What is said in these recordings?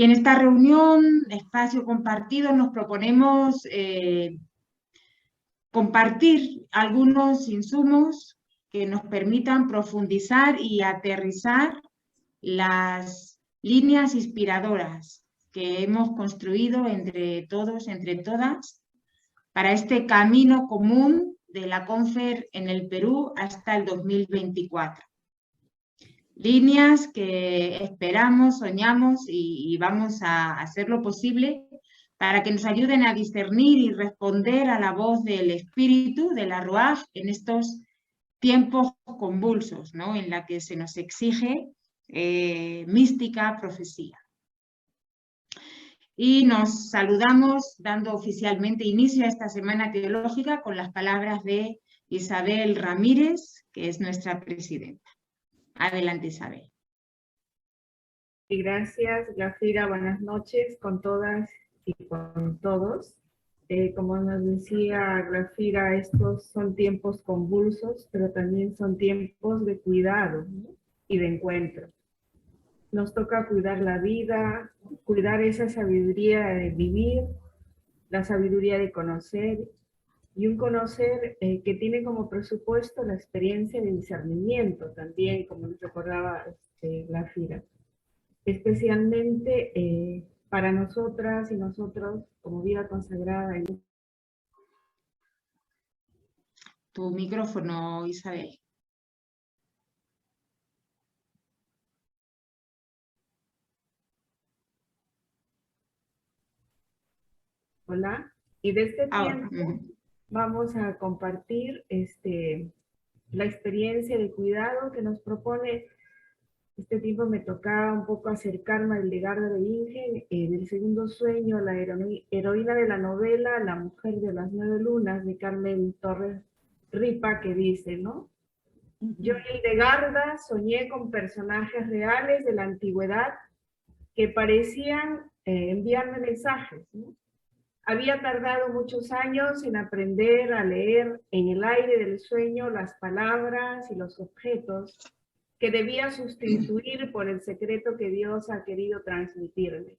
Y en esta reunión, espacio compartido, nos proponemos compartir algunos insumos que nos permitan profundizar y aterrizar las líneas inspiradoras que hemos construido entre todos, entre todas, para este camino común de la CONFER en el Perú hasta el 2024. Líneas que esperamos, soñamos y vamos a hacer lo posible para que nos ayuden a discernir y responder a la voz del espíritu, de la Ruaj, en estos tiempos convulsos, ¿no? En la que se nos exige mística, profecía. Y nos saludamos dando oficialmente inicio a esta semana teológica con las palabras de Isabel Ramírez, que es nuestra presidenta. Adelante, Isabel. Y gracias, Glafira. Buenas noches con todas y con todos. Como nos decía Glafira, estos son tiempos convulsos, pero también son tiempos de cuidado, ¿no? Y de encuentro. Nos toca cuidar la vida, cuidar esa sabiduría de vivir, la sabiduría de conocer, y un conocer que tiene como presupuesto la experiencia de discernimiento también, como nos recordaba Glafira. Especialmente para nosotras y nosotros como vida consagrada. Tu micrófono, Isabel. Hola. Y de este tiempo vamos a compartir la experiencia de cuidado que nos propone. Este tiempo me tocaba un poco acercarme al legado de Inge, del segundo sueño, la heroína de la novela La mujer de las 9 lunas, de Carmen Torres Ripa, que dice, ¿no? Yo, Hildegarda, soñé con personajes reales de la antigüedad que parecían enviarme mensajes, ¿no? Había tardado muchos años en aprender a leer en el aire del sueño las palabras y los objetos que debía sustituir por el secreto que Dios ha querido transmitirme.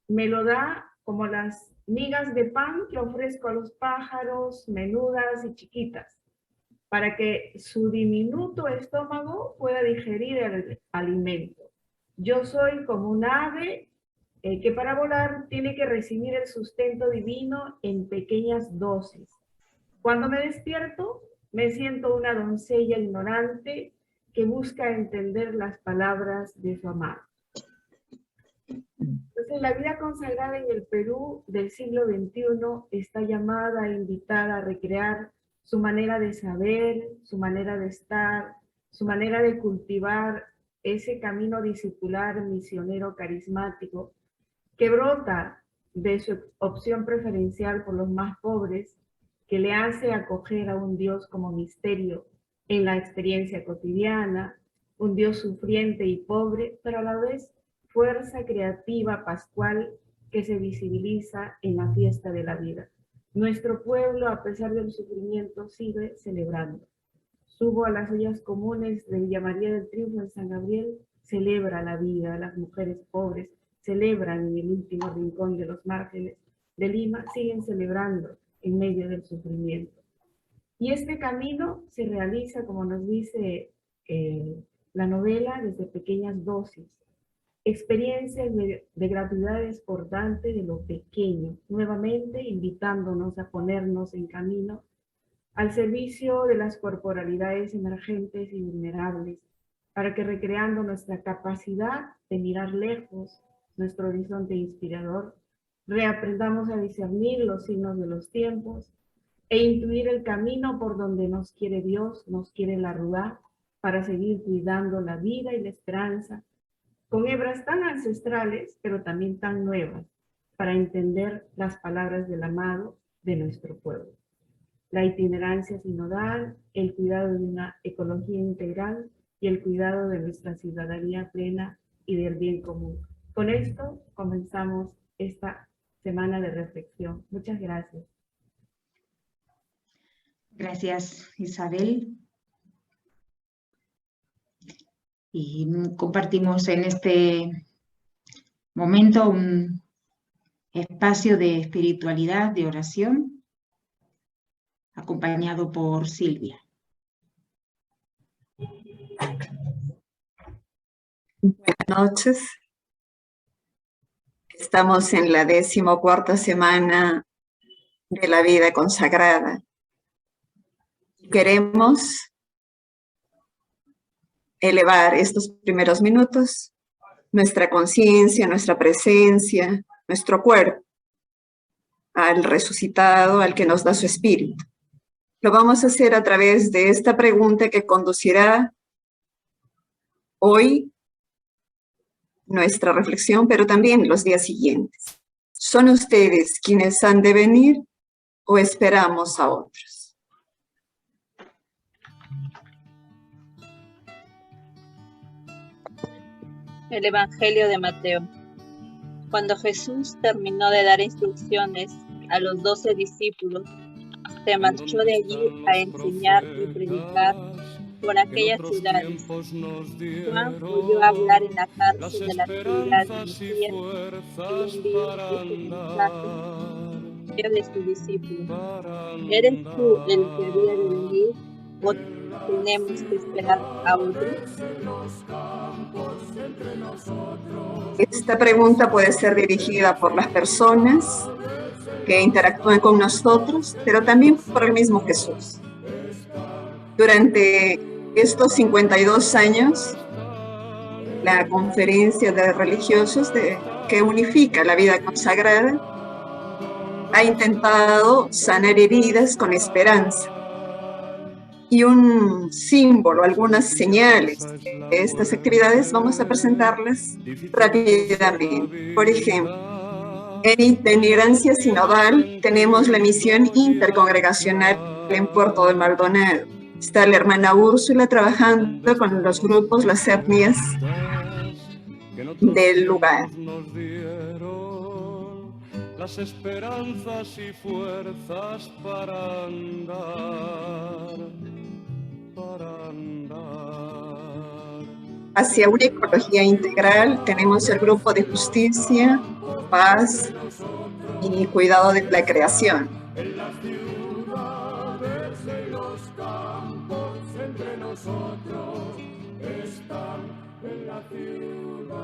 Me lo da como las migas de pan que ofrezco a los pájaros, menudas y chiquitas, para que su diminuto estómago pueda digerir el alimento. Yo soy como un ave que para volar tiene que recibir el sustento divino en pequeñas dosis. Cuando me despierto, me siento una doncella ignorante que busca entender las palabras de su amado. Entonces, la vida consagrada en el Perú del siglo XXI está llamada, invitada a recrear su manera de saber, su manera de estar, su manera de cultivar ese camino discipular, misionero, carismático, que brota de su opción preferencial por los más pobres, que le hace acoger a un Dios como misterio en la experiencia cotidiana, un Dios sufriente y pobre, pero a la vez fuerza creativa pascual que se visibiliza en la fiesta de la vida. Nuestro pueblo, a pesar del sufrimiento, sigue celebrando. Subo a las ollas comunes de Villa María del Triunfo en San Gabriel, celebra la vida, las mujeres pobres celebran en el último rincón de los márgenes de Lima, siguen celebrando en medio del sufrimiento. Y este camino se realiza, como nos dice la novela, desde pequeñas dosis. Experiencias de gratuidad desbordante de lo pequeño, nuevamente invitándonos a ponernos en camino al servicio de las corporalidades emergentes y vulnerables, para que recreando nuestra capacidad de mirar lejos, nuestro horizonte inspirador, reaprendamos a discernir los signos de los tiempos e intuir el camino por donde nos quiere Dios, nos quiere la Ruá, para seguir cuidando la vida y la esperanza, con hebras tan ancestrales, pero también tan nuevas, para entender las palabras del amado de nuestro pueblo. La itinerancia sinodal, el cuidado de una ecología integral y el cuidado de nuestra ciudadanía plena y del bien común. Con esto comenzamos esta semana de reflexión. Muchas gracias. Gracias, Isabel. Y compartimos en este momento, un espacio de espiritualidad, de oración, acompañado por Silvia. Buenas noches. Estamos en la 14ª semana de la vida consagrada. Queremos elevar estos primeros minutos, nuestra conciencia, nuestra presencia, nuestro cuerpo, al resucitado, al que nos da su espíritu. Lo vamos a hacer a través de esta pregunta que conducirá hoy nuestra reflexión, pero también los días siguientes. ¿Son ustedes quienes han de venir o esperamos a otros? El Evangelio de Mateo. Cuando Jesús terminó de dar instrucciones a los 12 discípulos, se marchó de allí a enseñar y predicar por aquellas ciudades. Juan oyó hablar en la cárcel de la ciudad de Mesías y envió este mensaje de sus discípulos: ¿Eres tú el que había de venir o tenemos que esperar a otro? Esta pregunta puede ser dirigida por las personas que interactúan con nosotros, pero también por el mismo Jesús. Durante estos 52 años, la conferencia de religiosos que unifica la vida consagrada ha intentado sanar heridas con esperanza. Y un símbolo, algunas señales de estas actividades vamos a presentarlas rápidamente. Por ejemplo, en Itinerancia Sinodal tenemos la misión intercongregacional en Puerto de Maldonado. Está la hermana Úrsula trabajando con los grupos, las etnias del lugar. Las esperanzas y fuerzas para andar. Hacia una ecología integral tenemos el grupo de justicia, paz y cuidado de la creación. En las ciudades, en los campos, entre nosotros están en la ciudad.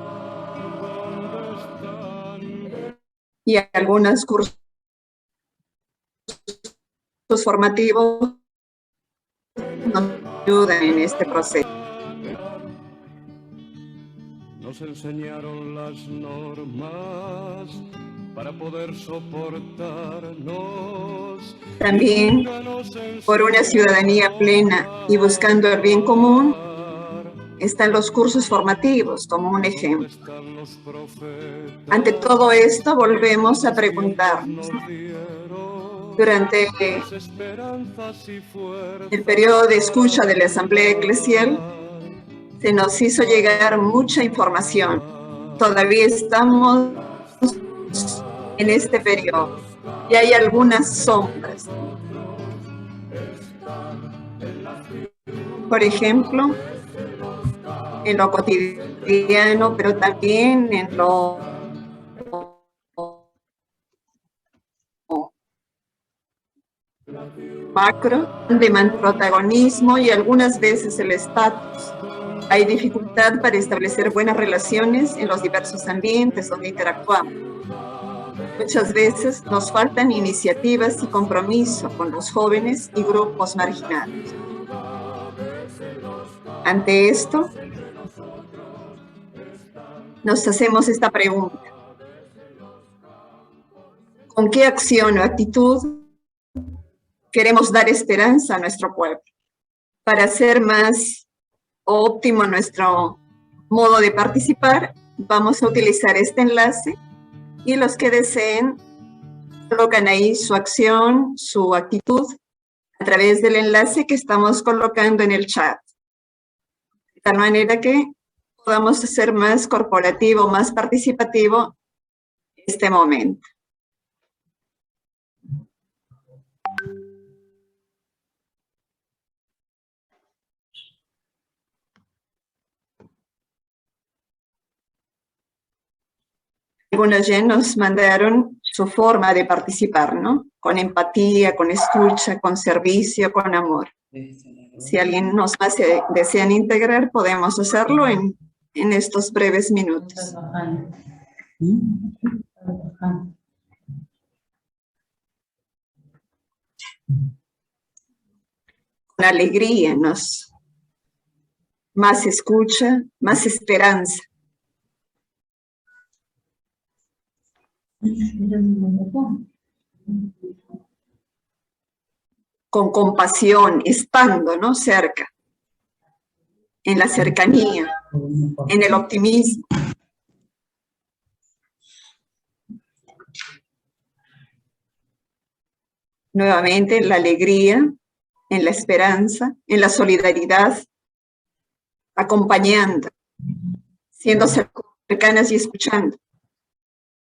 Y algunos cursos formativos nos ayudan en este proceso. Nos enseñaron las normas para poder soportarnos. También por una ciudadanía plena y buscando el bien común están los cursos formativos como un ejemplo. Ante todo esto volvemos a preguntarnos, durante el periodo de escucha de la Asamblea Eclesial se nos hizo llegar mucha información. Todavía estamos en este periodo y hay algunas sombras. Por ejemplo, en lo cotidiano, pero también en lo macro, demandan protagonismo y algunas veces el estatus. Hay dificultad para establecer buenas relaciones en los diversos ambientes donde interactuamos. Muchas veces nos faltan iniciativas y compromiso con los jóvenes y grupos marginados. Ante esto, nos hacemos esta pregunta: ¿con qué acción o actitud queremos dar esperanza a nuestro pueblo para hacer más óptimo nuestro modo de participar? Vamos a utilizar este enlace y los que deseen colocan ahí su acción, su actitud a través del enlace que estamos colocando en el chat, de tal manera que podamos hacer más corporativo, más participativo este momento. Algunos ya nos mandaron su forma de participar, ¿no? Con empatía, con escucha, con servicio, con amor. Si alguien nos más desean integrar, podemos hacerlo en estos breves minutos. Con alegría, más escucha, más esperanza. Con compasión, estando, ¿no? Cerca, en la cercanía, en el optimismo. Nuevamente, la alegría, en la esperanza, en la solidaridad, acompañando, siendo cercanas y escuchando.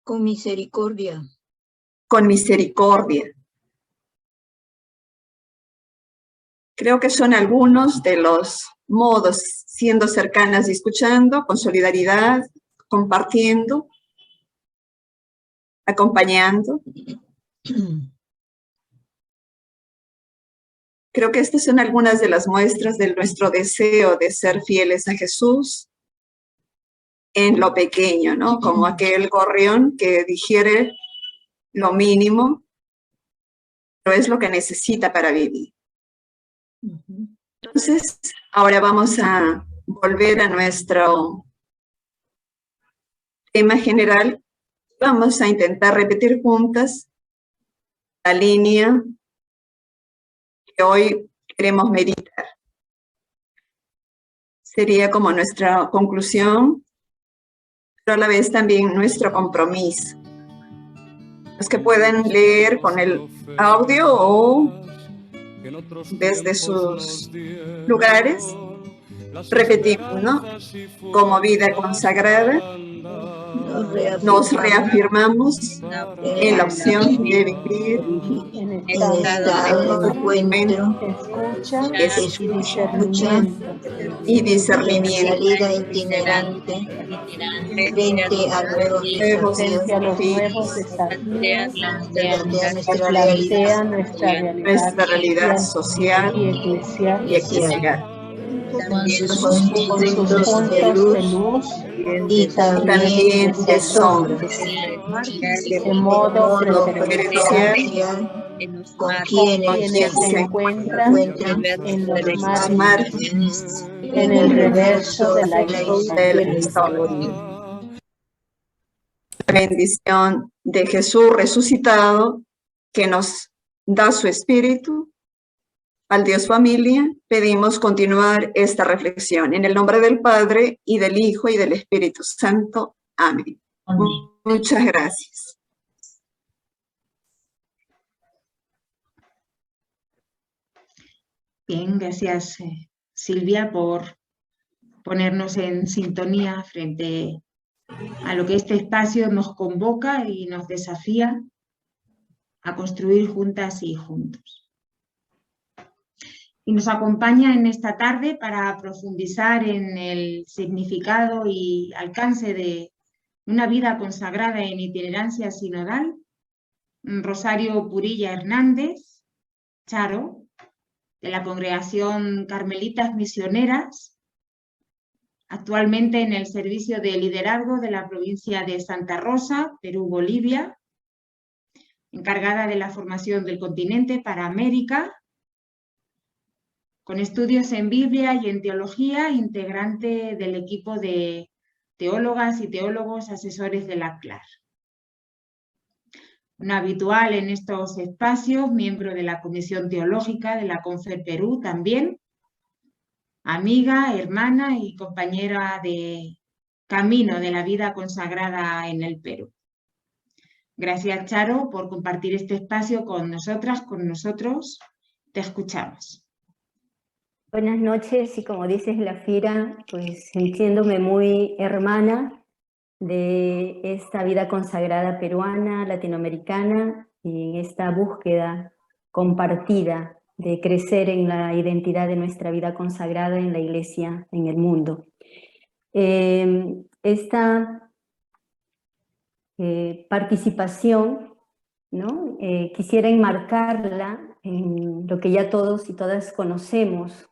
Con misericordia. Con misericordia. Creo que son algunos de los modos, siendo cercanas y escuchando, con solidaridad, compartiendo, acompañando. Creo que estas son algunas de las muestras de nuestro deseo de ser fieles a Jesús en lo pequeño, ¿no? Como aquel gorrión que digiere lo mínimo, pero es lo que necesita para vivir. Entonces, ahora vamos a volver a nuestro tema general. Vamos a intentar repetir juntas la línea que hoy queremos meditar. Sería como nuestra conclusión, pero a la vez también nuestro compromiso. Los que puedan leer con el audio o desde sus lugares, repetimos, ¿no? Como vida consagrada, nos reafirmamos en la opción de vivir en estado de encuentro, escucha y discernimiento. salida itinerante frente a nuevos desafíos plantea nuestra realidad social y eclesial. con sus puntos de luz y también de sombra, de modo preferencial con quienes se encuentran en los márgenes, en el reverso de la historia. La bendición de Jesús resucitado, que nos da su espíritu. Al Dios Familia, pedimos continuar esta reflexión. En el nombre del Padre, y del Hijo, y del Espíritu Santo. Amén. Muchas gracias. Bien, gracias Silvia por ponernos en sintonía frente a lo que este espacio nos convoca y nos desafía a construir juntas y juntos. Y nos acompaña en esta tarde para profundizar en el significado y alcance de una vida consagrada en itinerancia sinodal, Rosario Purilla Hernández, Charo, de la Congregación Carmelitas Misioneras, actualmente en el servicio de liderazgo de la provincia de Santa Rosa, Perú-Bolivia, encargada de la formación del continente para América, con estudios en Biblia y en teología, integrante del equipo de teólogas y teólogos asesores de la CLAR. Una habitual en estos espacios, miembro de la Comisión Teológica de la Confer Perú también, amiga, hermana y compañera de camino de la vida consagrada en el Perú. Gracias, Charo, por compartir este espacio con nosotras, con nosotros. Te escuchamos. Buenas noches, y como dices, Glafira, pues sintiéndome muy hermana de esta vida consagrada peruana, latinoamericana, y en esta búsqueda compartida de crecer en la identidad de nuestra vida consagrada en la Iglesia, en el mundo. Esta participación, ¿no? Quisiera enmarcarla en lo que ya todos y todas conocemos,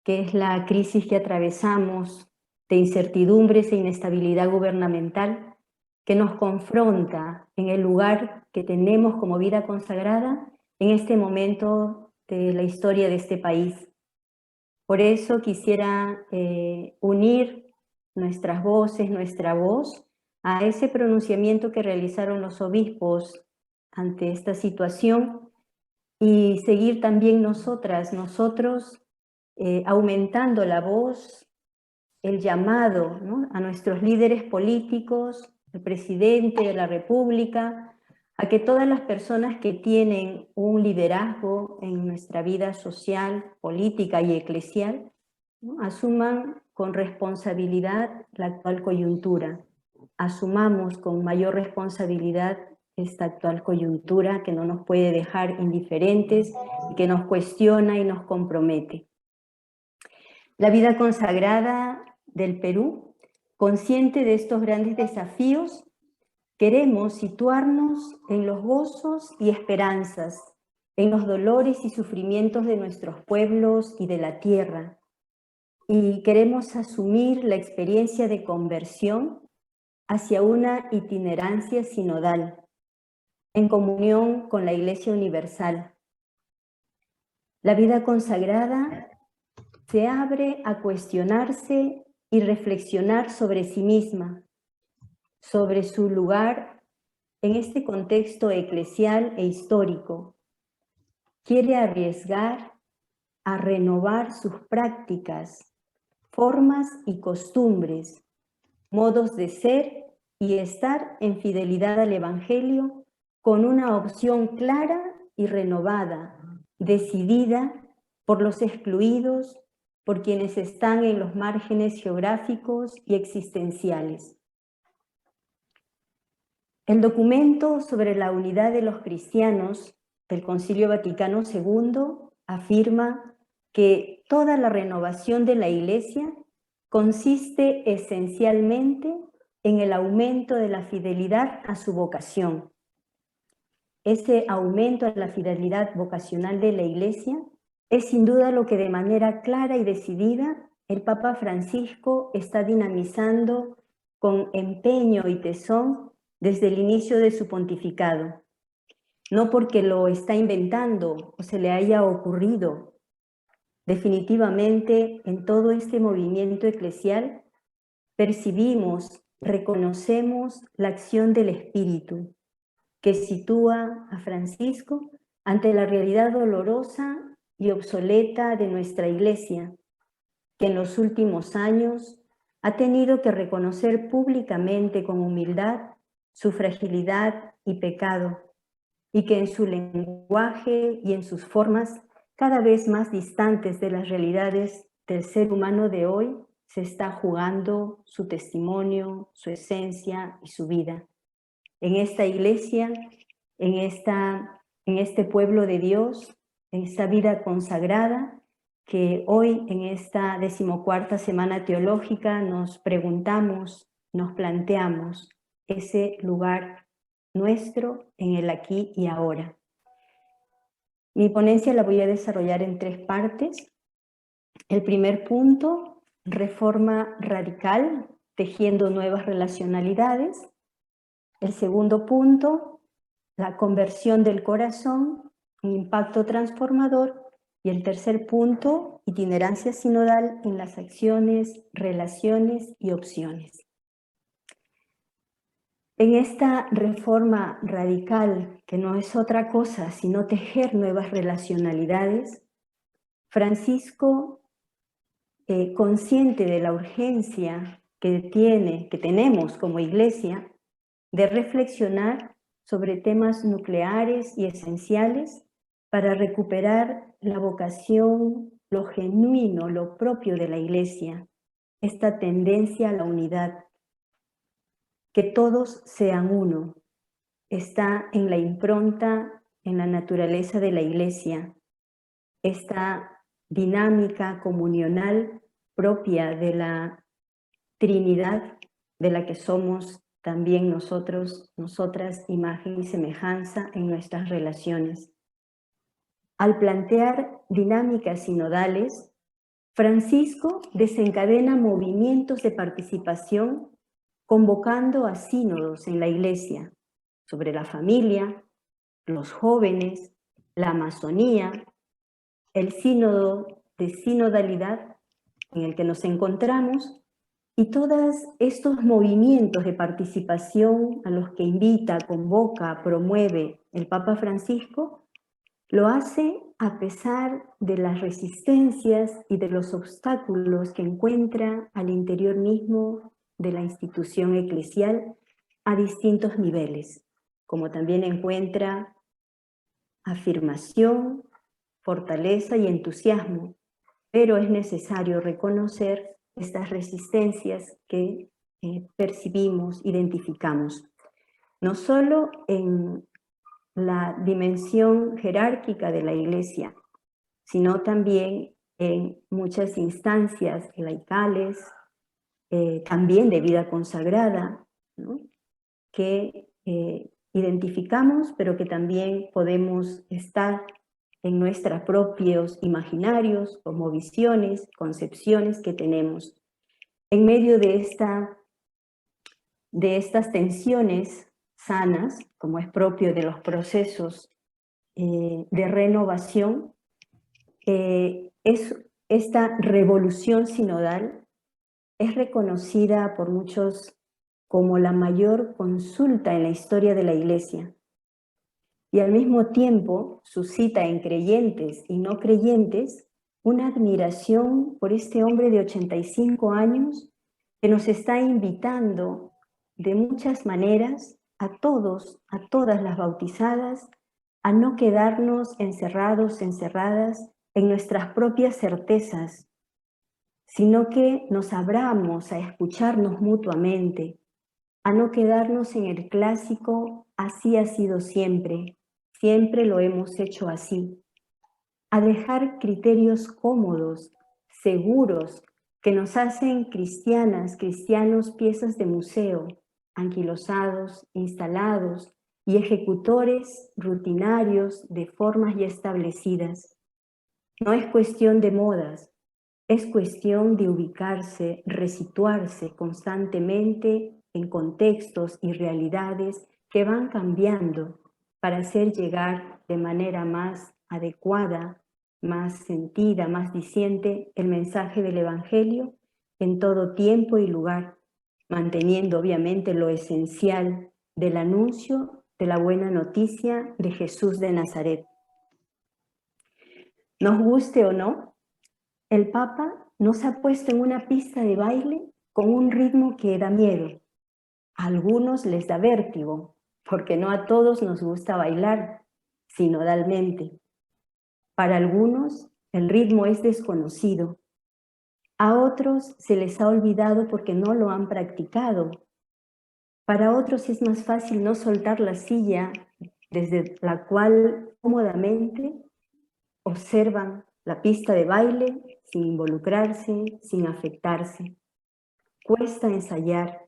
que es la crisis que atravesamos de incertidumbres e inestabilidad gubernamental, que nos confronta en el lugar que tenemos como vida consagrada en este momento de la historia de este país. Por eso quisiera unir nuestras voces, nuestra voz, a ese pronunciamiento que realizaron los obispos ante esta situación y seguir también nosotros, aumentando la voz, el llamado, ¿no?, a nuestros líderes políticos, el presidente de la República, a que todas las personas que tienen un liderazgo en nuestra vida social, política y eclesial, ¿no?, asuman con responsabilidad la actual coyuntura. Asumamos con mayor responsabilidad esta actual coyuntura que no nos puede dejar indiferentes y que nos cuestiona y nos compromete. La vida consagrada del Perú, consciente de estos grandes desafíos, queremos situarnos en los gozos y esperanzas, en los dolores y sufrimientos de nuestros pueblos y de la tierra, y queremos asumir la experiencia de conversión hacia una itinerancia sinodal, en comunión con la Iglesia Universal. La vida consagrada se abre a cuestionarse y reflexionar sobre sí misma, sobre su lugar en este contexto eclesial e histórico. Quiere arriesgar a renovar sus prácticas, formas y costumbres, modos de ser y estar en fidelidad al Evangelio con una opción clara y renovada, decidida por los excluidos, por quienes están en los márgenes geográficos y existenciales. El documento sobre la unidad de los cristianos del Concilio Vaticano II afirma que toda la renovación de la Iglesia consiste esencialmente en el aumento de la fidelidad a su vocación. Ese aumento de la fidelidad vocacional de la Iglesia es sin duda lo que de manera clara y decidida el Papa Francisco está dinamizando con empeño y tesón desde el inicio de su pontificado. No porque lo está inventando o se le haya ocurrido. Definitivamente, en todo este movimiento eclesial, percibimos, reconocemos la acción del Espíritu, que sitúa a Francisco ante la realidad dolorosa y obsoleta de nuestra Iglesia, que en los últimos años ha tenido que reconocer públicamente con humildad su fragilidad y pecado, y que en su lenguaje y en sus formas cada vez más distantes de las realidades del ser humano de hoy, se está jugando su testimonio, su esencia y su vida. En esta Iglesia, en este pueblo de Dios, en esta vida consagrada, que hoy en esta 14ª semana teológica nos preguntamos, nos planteamos ese lugar nuestro en el aquí y ahora. Mi ponencia la voy a desarrollar en 3 partes. El primer punto, reforma radical, tejiendo nuevas relacionalidades. El segundo punto, la conversión del corazón, un impacto transformador. Y el tercer punto, itinerancia sinodal en las acciones, relaciones y opciones. En esta reforma radical, que no es otra cosa sino tejer nuevas relacionalidades, Francisco, consciente de la urgencia que tenemos como Iglesia, de reflexionar sobre temas nucleares y esenciales para recuperar la vocación, lo genuino, lo propio de la Iglesia, esta tendencia a la unidad. Que todos sean uno, está en la impronta, en la naturaleza de la Iglesia, esta dinámica comunional propia de la Trinidad de la que somos también nosotras, imagen y semejanza en nuestras relaciones. Al plantear dinámicas sinodales, Francisco desencadena movimientos de participación convocando a sínodos en la Iglesia sobre la familia, los jóvenes, la Amazonía, el sínodo de sinodalidad en el que nos encontramos y todos estos movimientos de participación a los que invita, convoca, promueve el Papa Francisco, lo hace a pesar de las resistencias y de los obstáculos que encuentra al interior mismo de la institución eclesial a distintos niveles, como también encuentra afirmación, fortaleza y entusiasmo, pero es necesario reconocer estas resistencias que percibimos, identificamos, no solo en la dimensión jerárquica de la Iglesia, sino también en muchas instancias laicales, también de vida consagrada, ¿no? Que identificamos, pero que también podemos estar en nuestros propios imaginarios, como visiones, concepciones que tenemos. En medio de estas tensiones sanas, como es propio de los procesos de renovación, esta revolución sinodal es reconocida por muchos como la mayor consulta en la historia de la Iglesia y al mismo tiempo suscita en creyentes y no creyentes una admiración por este hombre de 85 años que nos está invitando de muchas maneras a todos, a todas las bautizadas, a no quedarnos encerrados, encerradas en nuestras propias certezas, sino que nos abramos a escucharnos mutuamente, a no quedarnos en el clásico "así ha sido siempre, siempre lo hemos hecho así", a dejar criterios cómodos, seguros, que nos hacen cristianas, cristianos piezas de museo, anquilosados, instalados y ejecutores rutinarios de formas ya establecidas. No es cuestión de modas, es cuestión de ubicarse, resituarse constantemente en contextos y realidades que van cambiando para hacer llegar de manera más adecuada, más sentida, más diciente el mensaje del Evangelio en todo tiempo y lugar, manteniendo obviamente lo esencial del anuncio de la buena noticia de Jesús de Nazaret. Nos guste o no, el Papa nos ha puesto en una pista de baile con un ritmo que da miedo. A algunos les da vértigo, porque no a todos nos gusta bailar sinodalmente. Para algunos el ritmo es desconocido. A otros se les ha olvidado porque no lo han practicado. Para otros es más fácil no soltar la silla desde la cual cómodamente observan la pista de baile sin involucrarse, sin afectarse. Cuesta ensayar,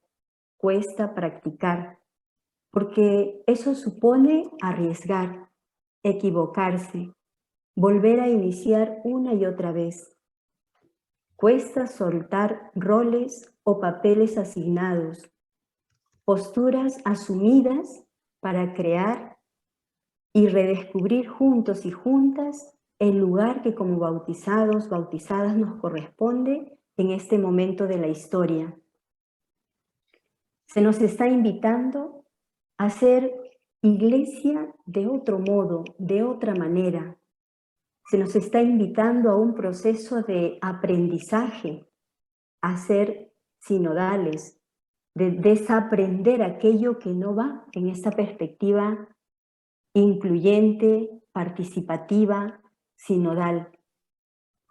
cuesta practicar, porque eso supone arriesgar, equivocarse, volver a iniciar una y otra vez. Cuesta soltar roles o papeles asignados, posturas asumidas para crear y redescubrir juntos y juntas el lugar que como bautizados, bautizadas nos corresponde en este momento de la historia. Se nos está invitando a ser iglesia de otro modo, de otra manera. Se nos está invitando a un proceso de aprendizaje, a ser sinodales, de desaprender aquello que no va en esta perspectiva incluyente, participativa, sinodal.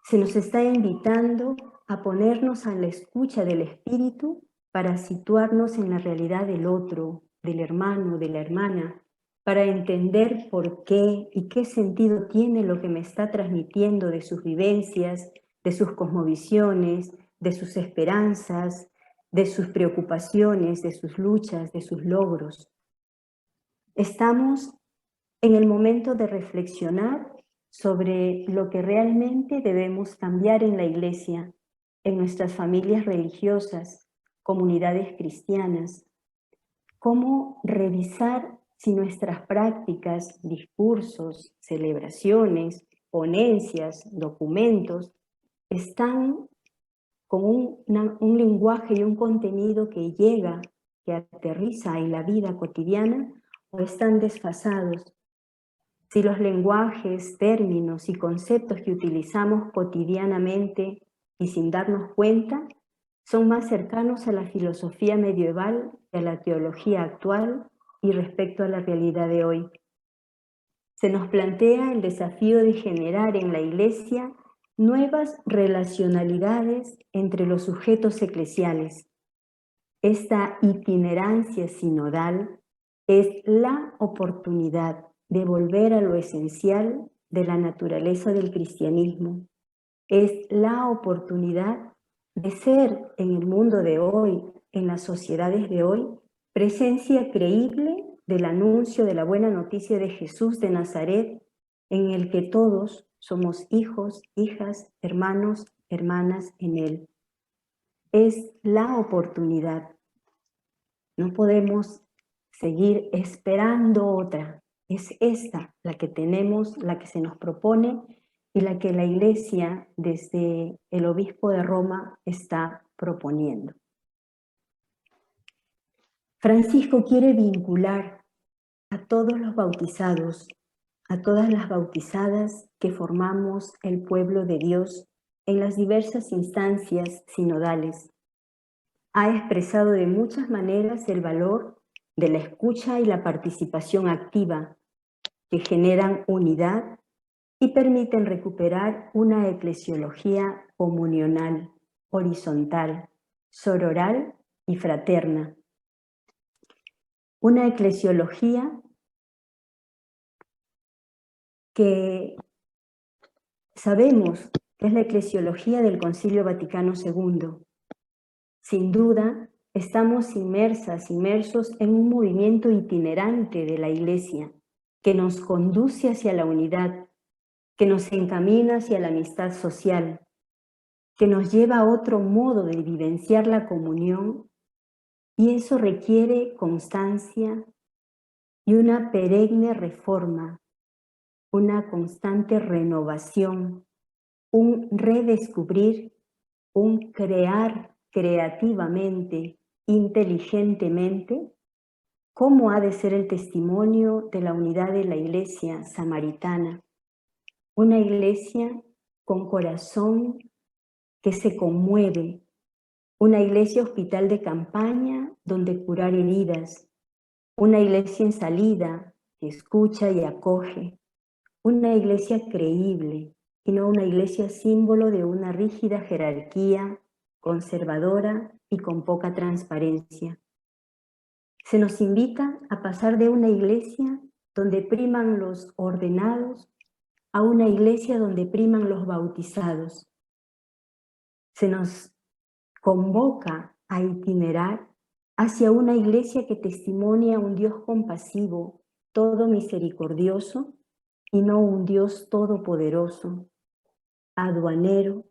Se nos está invitando a ponernos a la escucha del Espíritu para situarnos en la realidad del otro, del hermano, de la hermana, para entender por qué y qué sentido tiene lo que me está transmitiendo de sus vivencias, de sus cosmovisiones, de sus esperanzas, de sus preocupaciones, de sus luchas, de sus logros. Estamos en el momento de reflexionar sobre lo que realmente debemos cambiar en la Iglesia, en nuestras familias religiosas, comunidades cristianas. Cómo revisar si nuestras prácticas, discursos, celebraciones, ponencias, documentos, están con un lenguaje y un contenido que llega, que aterriza en la vida cotidiana, o están desfasados. Si los lenguajes, términos y conceptos que utilizamos cotidianamente y sin darnos cuenta son más cercanos a la filosofía medieval que a la teología actual y respecto a la realidad de hoy. Se nos plantea el desafío de generar en la Iglesia nuevas relacionalidades entre los sujetos eclesiales. Esta itinerancia sinodal es la oportunidad de volver a lo esencial de la naturaleza del cristianismo. Es la oportunidad de ser en el mundo de hoy, en las sociedades de hoy, presencia creíble del anuncio de la buena noticia de Jesús de Nazaret, en el que todos somos hijos, hijas, hermanos, hermanas en Él. Es la oportunidad. No podemos seguir esperando otra. Es esta la que tenemos, la que se nos propone y la que la Iglesia, desde el obispo de Roma, está proponiendo. Francisco quiere vincular a todos los bautizados, a todas las bautizadas que formamos el pueblo de Dios en las diversas instancias sinodales. Ha expresado de muchas maneras el valor de la escucha y la participación activa, que generan unidad y permiten recuperar una eclesiología comunional, horizontal, sororal y fraterna. Una eclesiología que sabemos que es la eclesiología del Concilio Vaticano II. Sin duda, estamos inmersos en un movimiento itinerante de la Iglesia que nos conduce hacia la unidad, que nos encamina hacia la amistad social, que nos lleva a otro modo de vivenciar la comunión, y eso requiere constancia y una perenne reforma, una constante renovación, un redescubrir, un crear creativamente, inteligentemente, cómo ha de ser el testimonio de la unidad de la Iglesia samaritana. Una Iglesia con corazón que se conmueve, una Iglesia hospital de campaña donde curar heridas, una Iglesia en salida que escucha y acoge, una Iglesia creíble y no una Iglesia símbolo de una rígida jerarquía conservadora y con poca transparencia. Se nos invita a pasar de una Iglesia donde priman los ordenados a una Iglesia donde priman los bautizados. Se nos convoca a itinerar hacia una Iglesia que testimonia un Dios compasivo, todo misericordioso, y no un Dios todopoderoso, aduanero,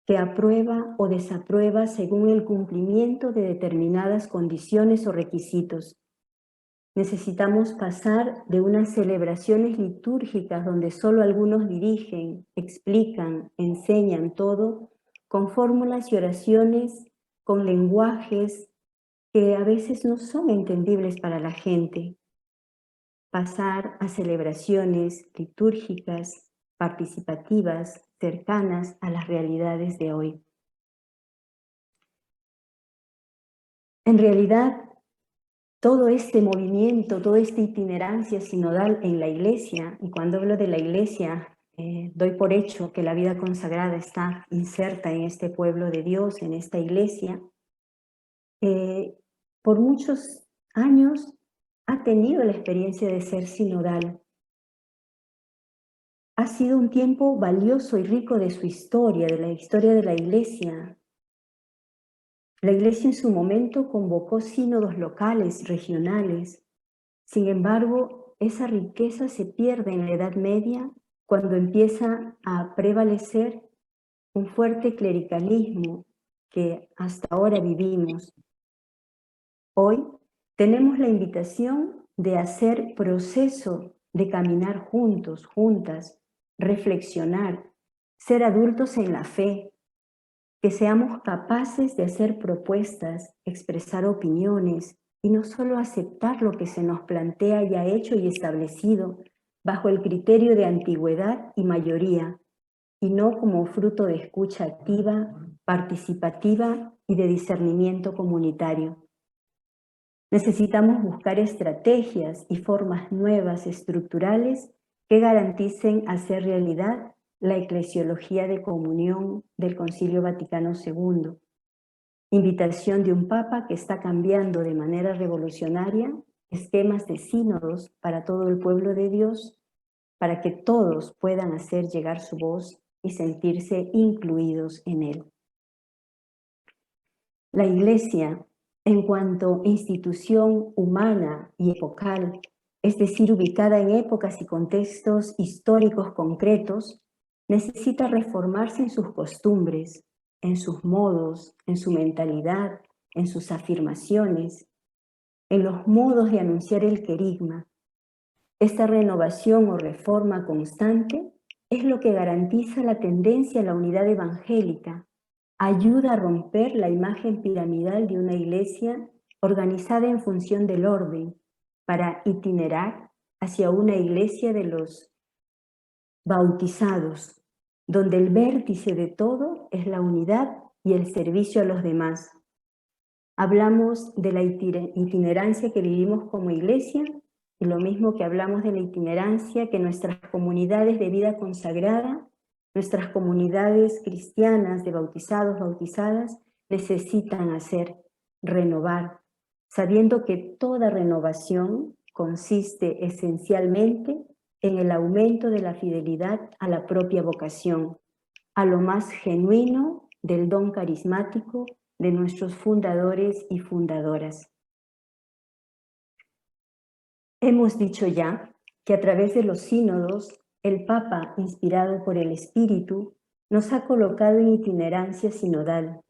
que aprueba o desaprueba según el cumplimiento de determinadas condiciones o requisitos. Necesitamos pasar de unas celebraciones litúrgicas donde solo algunos dirigen, explican, enseñan todo, con fórmulas y oraciones, con lenguajes que a veces no son entendibles para la gente. Pasar a celebraciones litúrgicas, participativas, cercanas a las realidades de hoy. En realidad, todo este movimiento, toda esta itinerancia sinodal en la Iglesia, y cuando hablo de la Iglesia, doy por hecho que la vida consagrada está inserta en este pueblo de Dios, en esta Iglesia, por muchos años ha tenido la experiencia de ser sinodal. Ha sido un tiempo valioso y rico de su historia, de la historia de la Iglesia. La Iglesia en su momento convocó sínodos locales, regionales. Sin embargo, esa riqueza se pierde en la Edad Media cuando empieza a prevalecer un fuerte clericalismo que hasta ahora vivimos. Hoy tenemos la invitación de hacer proceso de caminar juntos, juntas, reflexionar, ser adultos en la fe, que seamos capaces de hacer propuestas, expresar opiniones y no solo aceptar lo que se nos plantea ya hecho y establecido bajo el criterio de antigüedad y mayoría, y no como fruto de escucha activa, participativa y de discernimiento comunitario. Necesitamos buscar estrategias y formas nuevas estructurales que garanticen hacer realidad la eclesiología de comunión del Concilio Vaticano II. Invitación de un Papa que está cambiando de manera revolucionaria esquemas de sínodos para todo el pueblo de Dios, para que todos puedan hacer llegar su voz y sentirse incluidos en él. La Iglesia, en cuanto institución humana y epocal, es decir, ubicada en épocas y contextos históricos concretos, necesita reformarse en sus costumbres, en sus modos, en su mentalidad, en sus afirmaciones, en los modos de anunciar el querigma. Esta renovación o reforma constante es lo que garantiza la tendencia a la unidad evangélica, ayuda a romper la imagen piramidal de una iglesia organizada en función del orden para itinerar hacia una iglesia de los bautizados, donde el vértice de todo es la unidad y el servicio a los demás. Hablamos de la itinerancia que vivimos como iglesia y lo mismo que hablamos de la itinerancia que nuestras comunidades de vida consagrada, nuestras comunidades cristianas de bautizados, bautizadas, necesitan hacer, renovar, sabiendo que toda renovación consiste esencialmente en el aumento de la fidelidad a la propia vocación, a lo más genuino del don carismático de nuestros fundadores y fundadoras. Hemos dicho ya que a través de los sínodos, el Papa, inspirado por el Espíritu, nos ha colocado en itinerancia sinodal,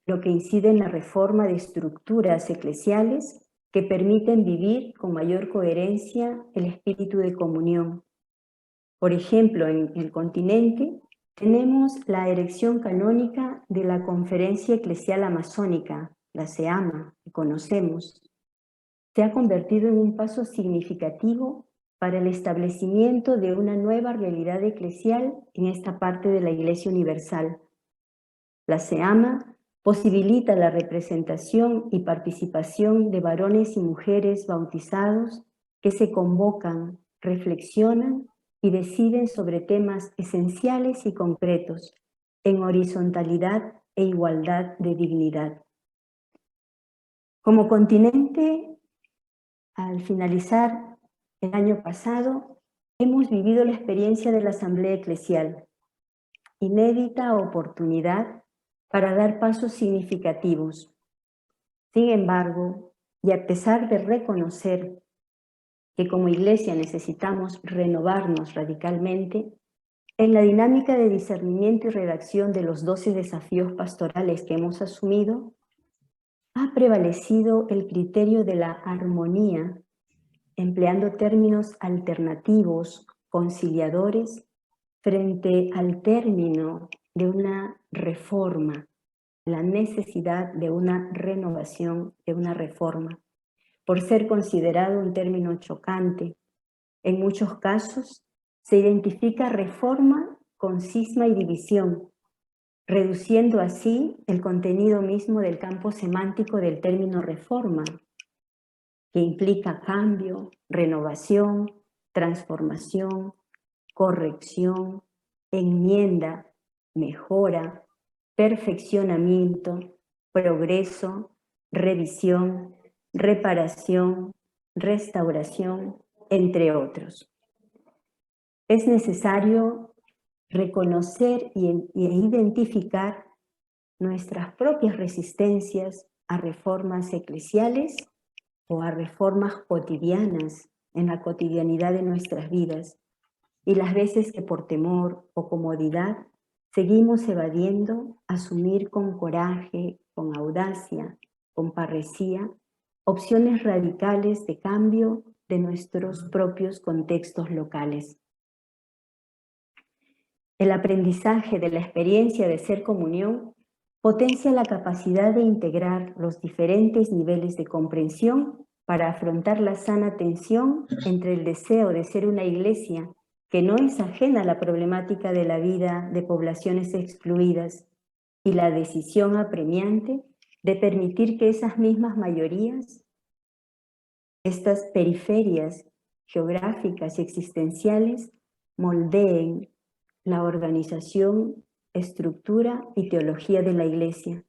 lo que incide en la reforma de estructuras eclesiales que permiten vivir con mayor coherencia el espíritu de comunión. Por ejemplo, en el continente tenemos la erección canónica de la Conferencia Eclesial Amazónica, la SEAMA, que conocemos. Se ha convertido en un paso significativo para el establecimiento de una nueva realidad eclesial en esta parte de la Iglesia Universal. La SEAMA posibilita la representación y participación de varones y mujeres bautizados que se convocan, reflexionan y deciden sobre temas esenciales y concretos, en horizontalidad e igualdad de dignidad. Como continente, al finalizar el año pasado, hemos vivido la experiencia de la Asamblea Eclesial, inédita oportunidad para dar pasos significativos. Sin embargo, y a pesar de reconocer que como Iglesia necesitamos renovarnos radicalmente, en la dinámica de discernimiento y redacción de los 12 desafíos pastorales que hemos asumido, ha prevalecido el criterio de la armonía, empleando términos alternativos, conciliadores, frente al término de una reforma, la necesidad de una renovación, de una reforma, por ser considerado un término chocante. En muchos casos se identifica reforma con cisma y división, reduciendo así el contenido mismo del campo semántico del término reforma, que implica cambio, renovación, transformación, corrección, enmienda, mejora, perfeccionamiento, progreso, revisión, reparación, restauración, entre otros. Es necesario reconocer e identificar nuestras propias resistencias a reformas eclesiales o a reformas cotidianas en la cotidianidad de nuestras vidas, y las veces que por temor o comodidad seguimos evadiendo asumir con coraje, con audacia, con parresía, opciones radicales de cambio de nuestros propios contextos locales. El aprendizaje de la experiencia de ser comunión potencia la capacidad de integrar los diferentes niveles de comprensión para afrontar la sana tensión entre el deseo de ser una iglesia que no es ajena a la problemática de la vida de poblaciones excluidas y la decisión apremiante de permitir que esas mismas mayorías, estas periferias geográficas y existenciales, moldeen la organización, estructura y teología de la Iglesia.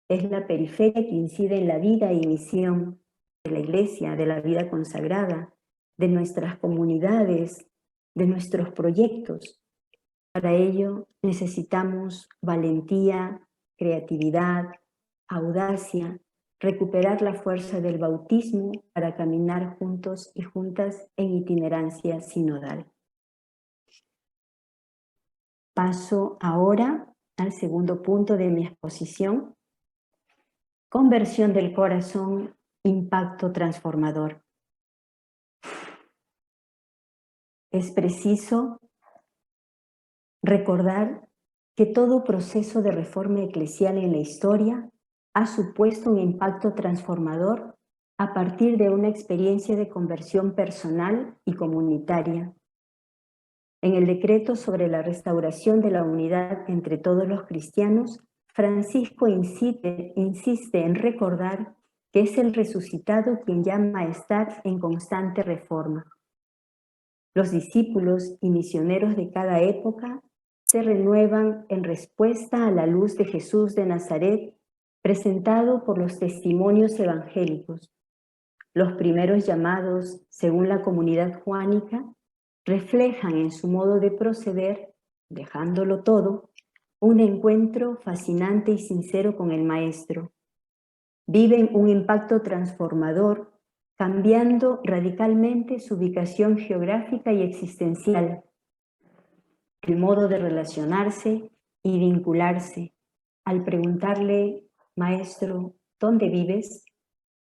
Es la periferia que incide en la vida y misión de la Iglesia, de la vida consagrada, de nuestras comunidades, de nuestros proyectos. Para ello necesitamos valentía, creatividad, audacia, recuperar la fuerza del bautismo para caminar juntos y juntas en itinerancia sinodal. Paso ahora al segundo punto de mi exposición: conversión del corazón, impacto transformador. Es preciso recordar que todo proceso de reforma eclesial en la historia ha supuesto un impacto transformador a partir de una experiencia de conversión personal y comunitaria. En el decreto sobre la restauración de la unidad entre todos los cristianos, Francisco insiste en recordar que es el resucitado quien llama a estar en constante reforma. Los discípulos y misioneros de cada época se renuevan en respuesta a la luz de Jesús de Nazaret, presentado por los testimonios evangélicos. Los primeros llamados, según la comunidad juánica, reflejan en su modo de proceder, dejándolo todo, un encuentro fascinante y sincero con el Maestro. Viven un impacto transformador, cambiando radicalmente su ubicación geográfica y existencial, el modo de relacionarse y vincularse. Al preguntarle, Maestro, ¿dónde vives?,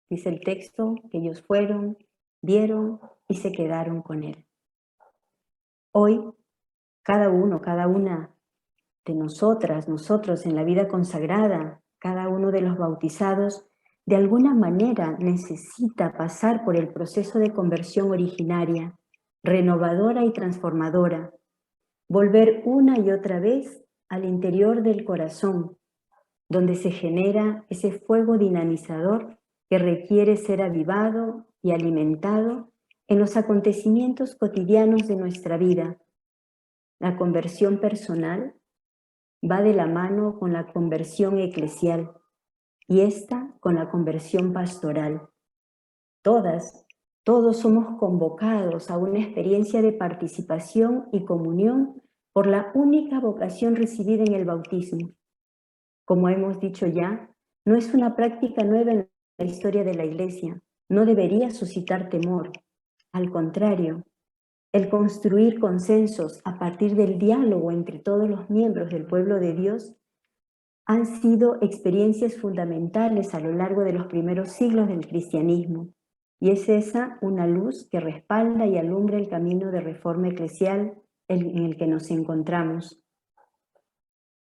dice el texto que ellos fueron, vieron y se quedaron con él. Hoy, cada uno, cada una de nosotras, nosotros en la vida consagrada, cada uno de los bautizados, de alguna manera necesita pasar por el proceso de conversión originaria, renovadora y transformadora, volver una y otra vez al interior del corazón, donde se genera ese fuego dinamizador que requiere ser avivado y alimentado en los acontecimientos cotidianos de nuestra vida. La conversión personal va de la mano con la conversión eclesial y esta con la conversión pastoral. Todos somos convocados a una experiencia de participación y comunión por la única vocación recibida en el bautismo. Como hemos dicho ya, no es una práctica nueva en la historia de la Iglesia, no debería suscitar temor. Al contrario, el construir consensos a partir del diálogo entre todos los miembros del pueblo de Dios han sido experiencias fundamentales a lo largo de los primeros siglos del cristianismo, y es esa una luz que respalda y alumbra el camino de reforma eclesial en el que nos encontramos.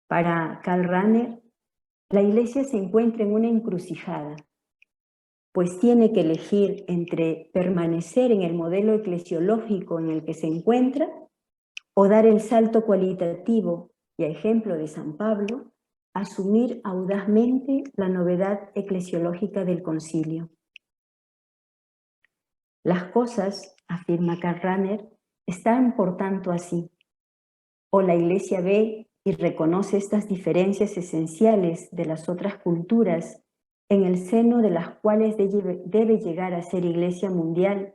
Para Karl Rahner, la Iglesia se encuentra en una encrucijada, pues tiene que elegir entre permanecer en el modelo eclesiológico en el que se encuentra o dar el salto cualitativo y, a ejemplo de San Pablo, asumir audazmente la novedad eclesiológica del concilio. Las cosas, afirma Karl Rahner, están por tanto así. O la Iglesia ve y reconoce estas diferencias esenciales de las otras culturas en el seno de las cuales debe llegar a ser Iglesia mundial,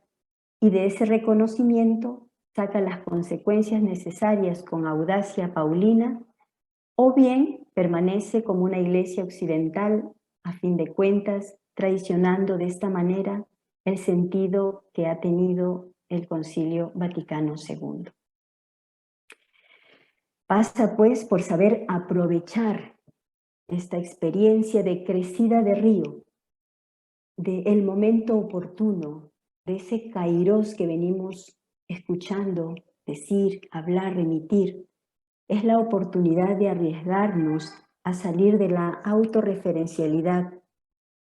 y de ese reconocimiento saca las consecuencias necesarias con audacia paulina, o bien permanece como una iglesia occidental, a fin de cuentas, traicionando de esta manera el sentido que ha tenido el Concilio Vaticano II. Pasa pues por saber aprovechar esta experiencia de crecida de río, del momento oportuno, de ese kairos que venimos escuchando decir, hablar, remitir. Es la oportunidad de arriesgarnos a salir de la autorreferencialidad,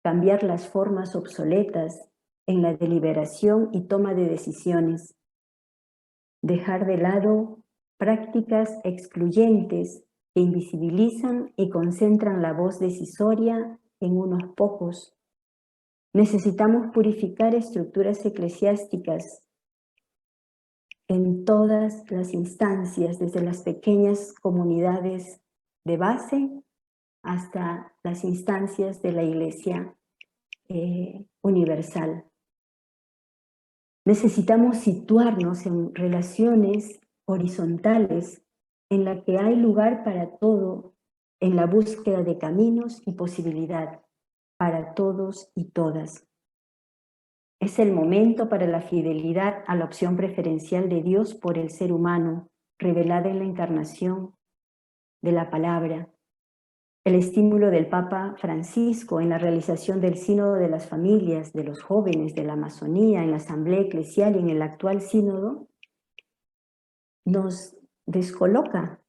cambiar las formas obsoletas en la deliberación y toma de decisiones, dejar de lado prácticas excluyentes que invisibilizan y concentran la voz decisoria en unos pocos. Necesitamos purificar estructuras eclesiásticas en todas las instancias, desde las pequeñas comunidades de base hasta las instancias de la Iglesia universal. Necesitamos situarnos en relaciones horizontales en la que hay lugar para todo, en la búsqueda de caminos y posibilidad para todos y todas. Es el momento para la fidelidad a la opción preferencial de Dios por el ser humano, revelada en la encarnación de la palabra. El estímulo del Papa Francisco en la realización del Sínodo de las Familias, de los jóvenes, de la Amazonía, en la Asamblea Eclesial y en el actual Sínodo, nos descoloca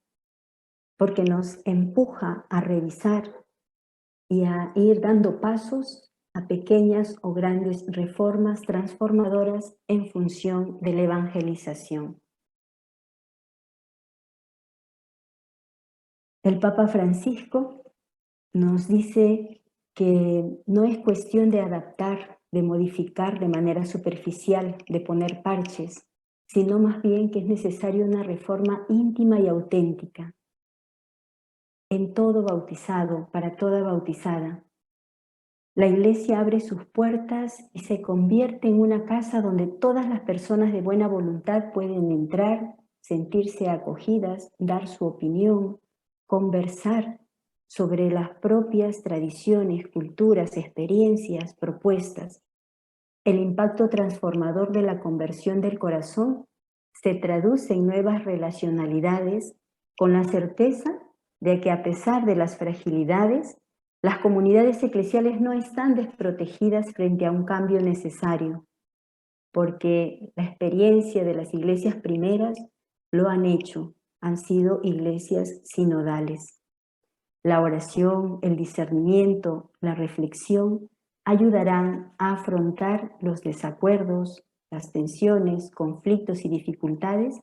porque nos empuja a revisar y a ir dando pasos a pequeñas o grandes reformas transformadoras en función de la evangelización. El Papa Francisco nos dice que no es cuestión de adaptar, de modificar de manera superficial, de poner parches, sino más bien que es necesaria una reforma íntima y auténtica en todo bautizado, para toda bautizada. La Iglesia abre sus puertas y se convierte en una casa donde todas las personas de buena voluntad pueden entrar, sentirse acogidas, dar su opinión, conversar sobre las propias tradiciones, culturas, experiencias, propuestas. El impacto transformador de la conversión del corazón se traduce en nuevas relacionalidades con la certeza de que a pesar de las fragilidades, las comunidades eclesiales no están desprotegidas frente a un cambio necesario, porque la experiencia de las iglesias primeras lo han hecho, han sido iglesias sinodales. La oración, el discernimiento, la reflexión ayudarán a afrontar los desacuerdos, las tensiones, conflictos y dificultades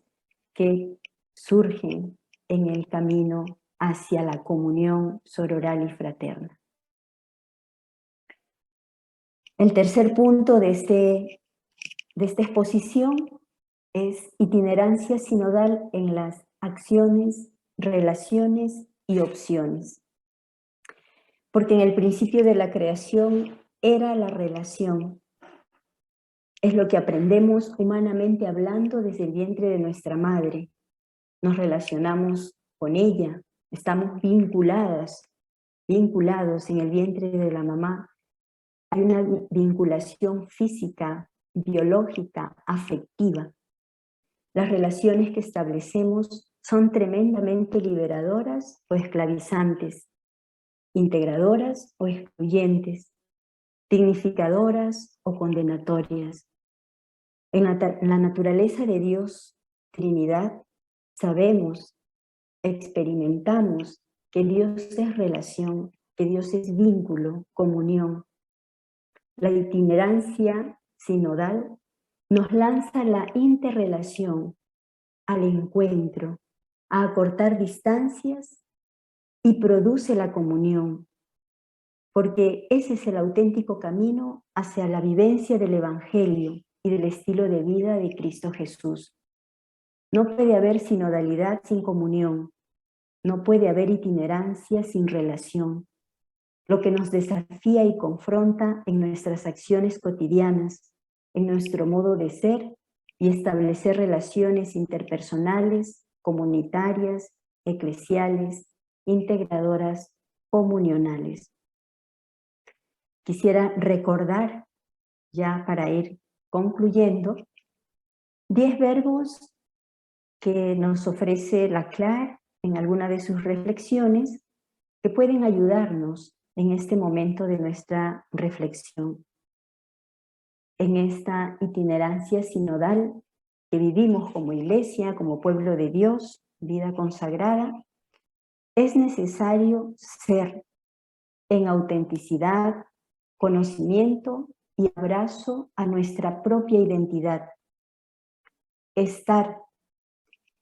que surgen en el camino hacia la comunión sororal y fraterna. El tercer punto de esta exposición es itinerancia sinodal en las acciones, relaciones y opciones. Porque en el principio de la creación era la relación. Es lo que aprendemos humanamente hablando desde el vientre de nuestra madre. Nos relacionamos con ella, estamos vinculados en el vientre de la mamá. Hay una vinculación física, biológica, afectiva. Las relaciones que establecemos son tremendamente liberadoras o esclavizantes, integradoras o excluyentes, dignificadoras o condenatorias. En la naturaleza de Dios, Trinidad, sabemos, experimentamos que Dios es relación, que Dios es vínculo, comunión. La itinerancia sinodal nos lanza la interrelación, al encuentro, a acortar distancias y produce la comunión, porque ese es el auténtico camino hacia la vivencia del Evangelio y del estilo de vida de Cristo Jesús. No puede haber sinodalidad sin comunión, no puede haber itinerancia sin relación. Lo que nos desafía y confronta en nuestras acciones cotidianas, en nuestro modo de ser y establecer relaciones interpersonales, comunitarias, eclesiales integradoras comunionales. Quisiera recordar, ya para ir concluyendo, 10 verbos que nos ofrece la CLAR en alguna de sus reflexiones que pueden ayudarnos en este momento de nuestra reflexión. En esta itinerancia sinodal que vivimos como iglesia, como pueblo de Dios, vida consagrada, es necesario ser en autenticidad, conocimiento y abrazo a nuestra propia identidad. Estar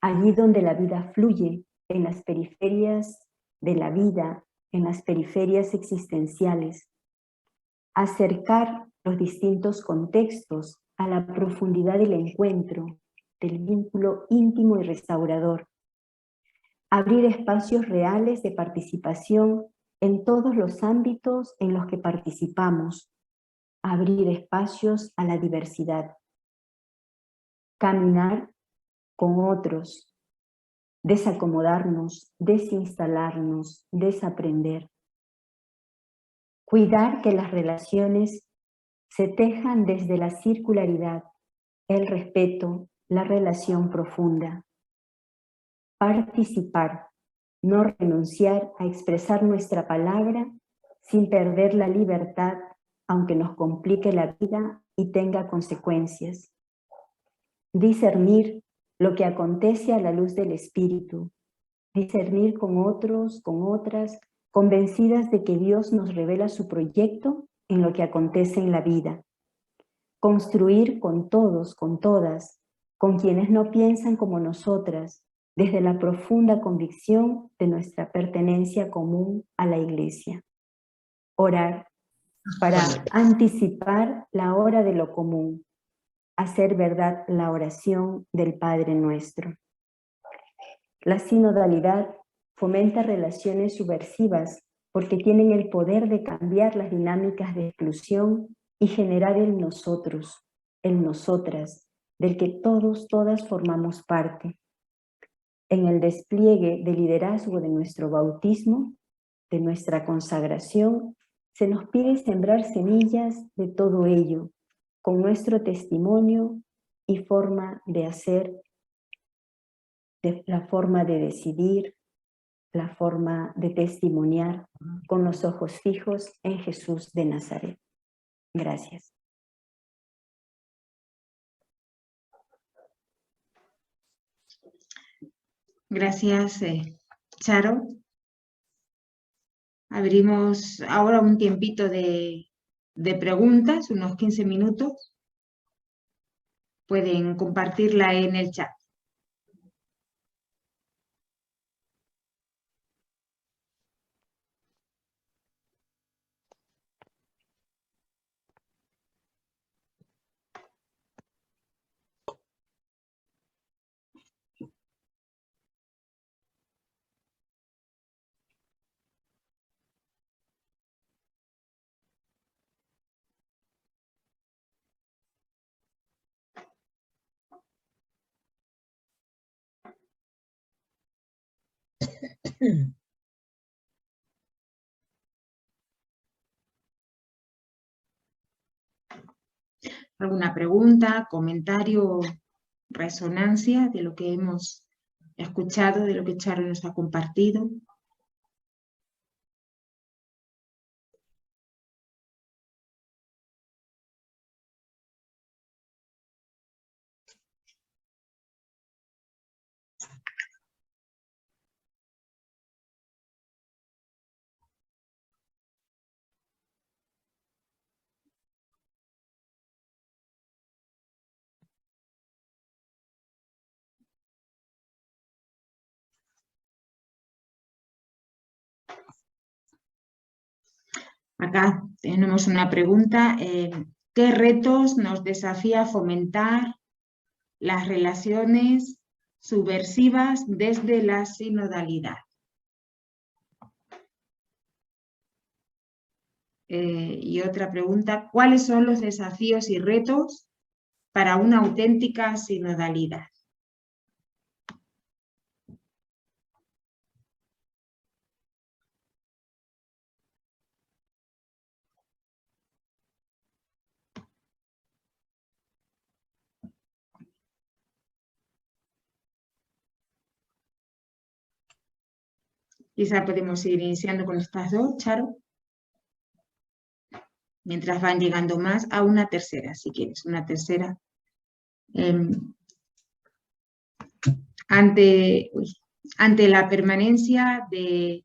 allí donde la vida fluye, en las periferias de la vida, en las periferias existenciales. Acercar los distintos contextos a la profundidad del encuentro, del vínculo íntimo y restaurador. Abrir espacios reales de participación en todos los ámbitos en los que participamos. Abrir espacios a la diversidad. Caminar con otros. Desacomodarnos, desinstalarnos, desaprender. Cuidar que las relaciones se tejan desde la circularidad, el respeto, la relación profunda. Participar, no renunciar a expresar nuestra palabra sin perder la libertad, aunque nos complique la vida y tenga consecuencias. Discernir lo que acontece a la luz del Espíritu. Discernir con otros, con otras, convencidas de que Dios nos revela su proyecto en lo que acontece en la vida. Construir con todos, con todas, con quienes no piensan como nosotras, desde la profunda convicción de nuestra pertenencia común a la Iglesia. Orar para anticipar la hora de lo común, hacer verdad la oración del Padre Nuestro. La sinodalidad fomenta relaciones subversivas porque tienen el poder de cambiar las dinámicas de exclusión y generar el nosotros, el nosotras, del que todos, todas formamos parte. En el despliegue de liderazgo de nuestro bautismo, de nuestra consagración, se nos pide sembrar semillas de todo ello, con nuestro testimonio y forma de hacer, la forma de decidir, la forma de testimoniar, con los ojos fijos en Jesús de Nazaret. Gracias. Gracias, Charo. Abrimos ahora un tiempito de preguntas, unos 15 minutos. Pueden compartirla en el chat. ¿Alguna pregunta, comentario, resonancia de lo que hemos escuchado, de lo que Charo nos ha compartido? Acá tenemos una pregunta. ¿Qué retos nos desafía fomentar las relaciones subversivas desde la sinodalidad? Y otra pregunta, ¿cuáles son los desafíos y retos para una auténtica sinodalidad? Quizá podemos seguir iniciando con estas dos, Charo. Mientras van llegando más, a una tercera, si quieres, una tercera. Ante la permanencia de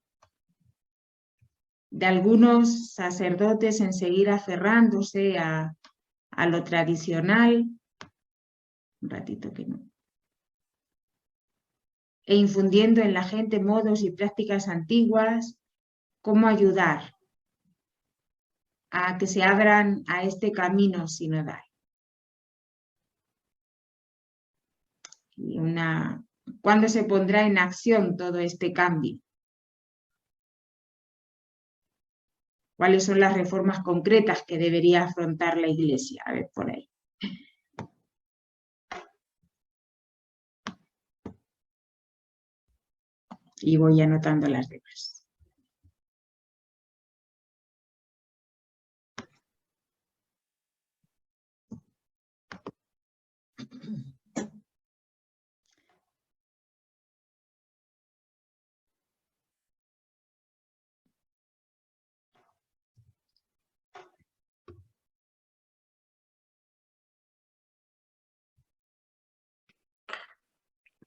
algunos sacerdotes en seguir aferrándose a lo tradicional, un ratito que no, e infundiendo en la gente modos y prácticas antiguas, ¿cómo ayudar a que se abran a este camino sinodal? Y ¿cuándo se pondrá en acción todo este cambio? ¿Cuáles son las reformas concretas que debería afrontar la Iglesia? A ver, por ahí. Y voy anotando las demás.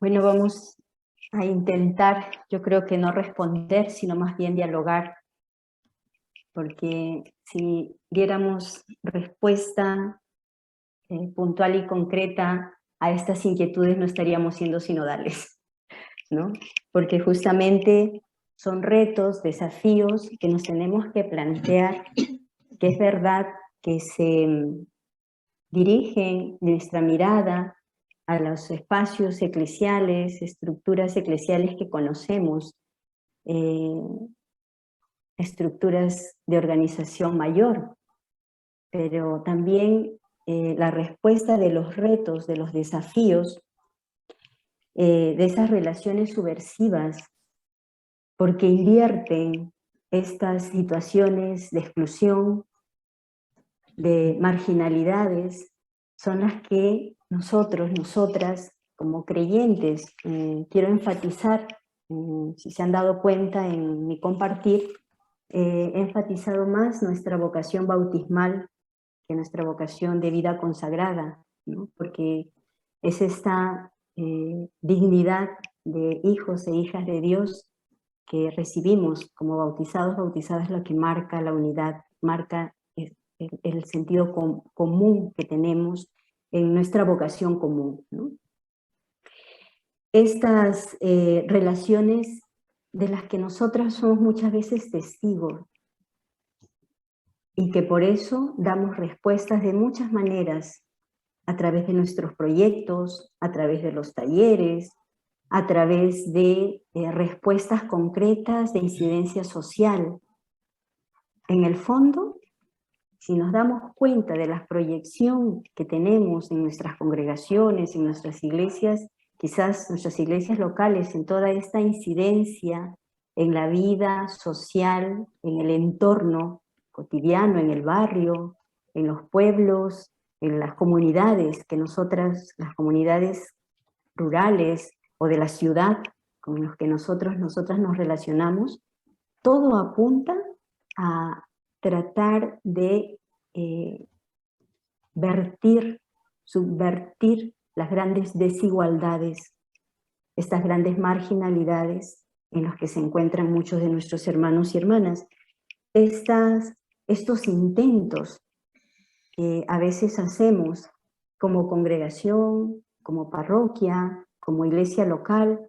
Bueno, vamos a intentar, yo creo que no responder, sino más bien dialogar, porque si diéramos respuesta puntual y concreta a estas inquietudes no estaríamos siendo sinodales, ¿no? Porque justamente son retos, desafíos que nos tenemos que plantear, que es verdad que se dirigen nuestra mirada a los espacios eclesiales, estructuras eclesiales que conocemos, estructuras de organización mayor, pero también la respuesta de los retos, de los desafíos, de esas relaciones subversivas, porque invierten estas situaciones de exclusión, de marginalidades, son las que nosotros, nosotras, como creyentes, quiero enfatizar, si se han dado cuenta en mi compartir, he enfatizado más nuestra vocación bautismal que nuestra vocación de vida consagrada, ¿no? Porque es esta dignidad de hijos e hijas de Dios que recibimos como bautizados, bautizadas, lo que marca la unidad, marca el sentido común que tenemos en nuestra vocación común, ¿no? Estas relaciones de las que nosotras somos muchas veces testigos y que por eso damos respuestas de muchas maneras a través de nuestros proyectos, a través de los talleres, a través de respuestas concretas de incidencia social. En el fondo, si nos damos cuenta de la proyección que tenemos en nuestras congregaciones, en nuestras iglesias, quizás nuestras iglesias locales, en toda esta incidencia en la vida social, en el entorno cotidiano, en el barrio, en los pueblos, en las comunidades que nosotras, las comunidades rurales o de la ciudad con los que nosotras nos relacionamos, todo apunta a tratar de subvertir las grandes desigualdades, estas grandes marginalidades en las que se encuentran muchos de nuestros hermanos y hermanas. Estos intentos que a veces hacemos como congregación, como parroquia, como iglesia local,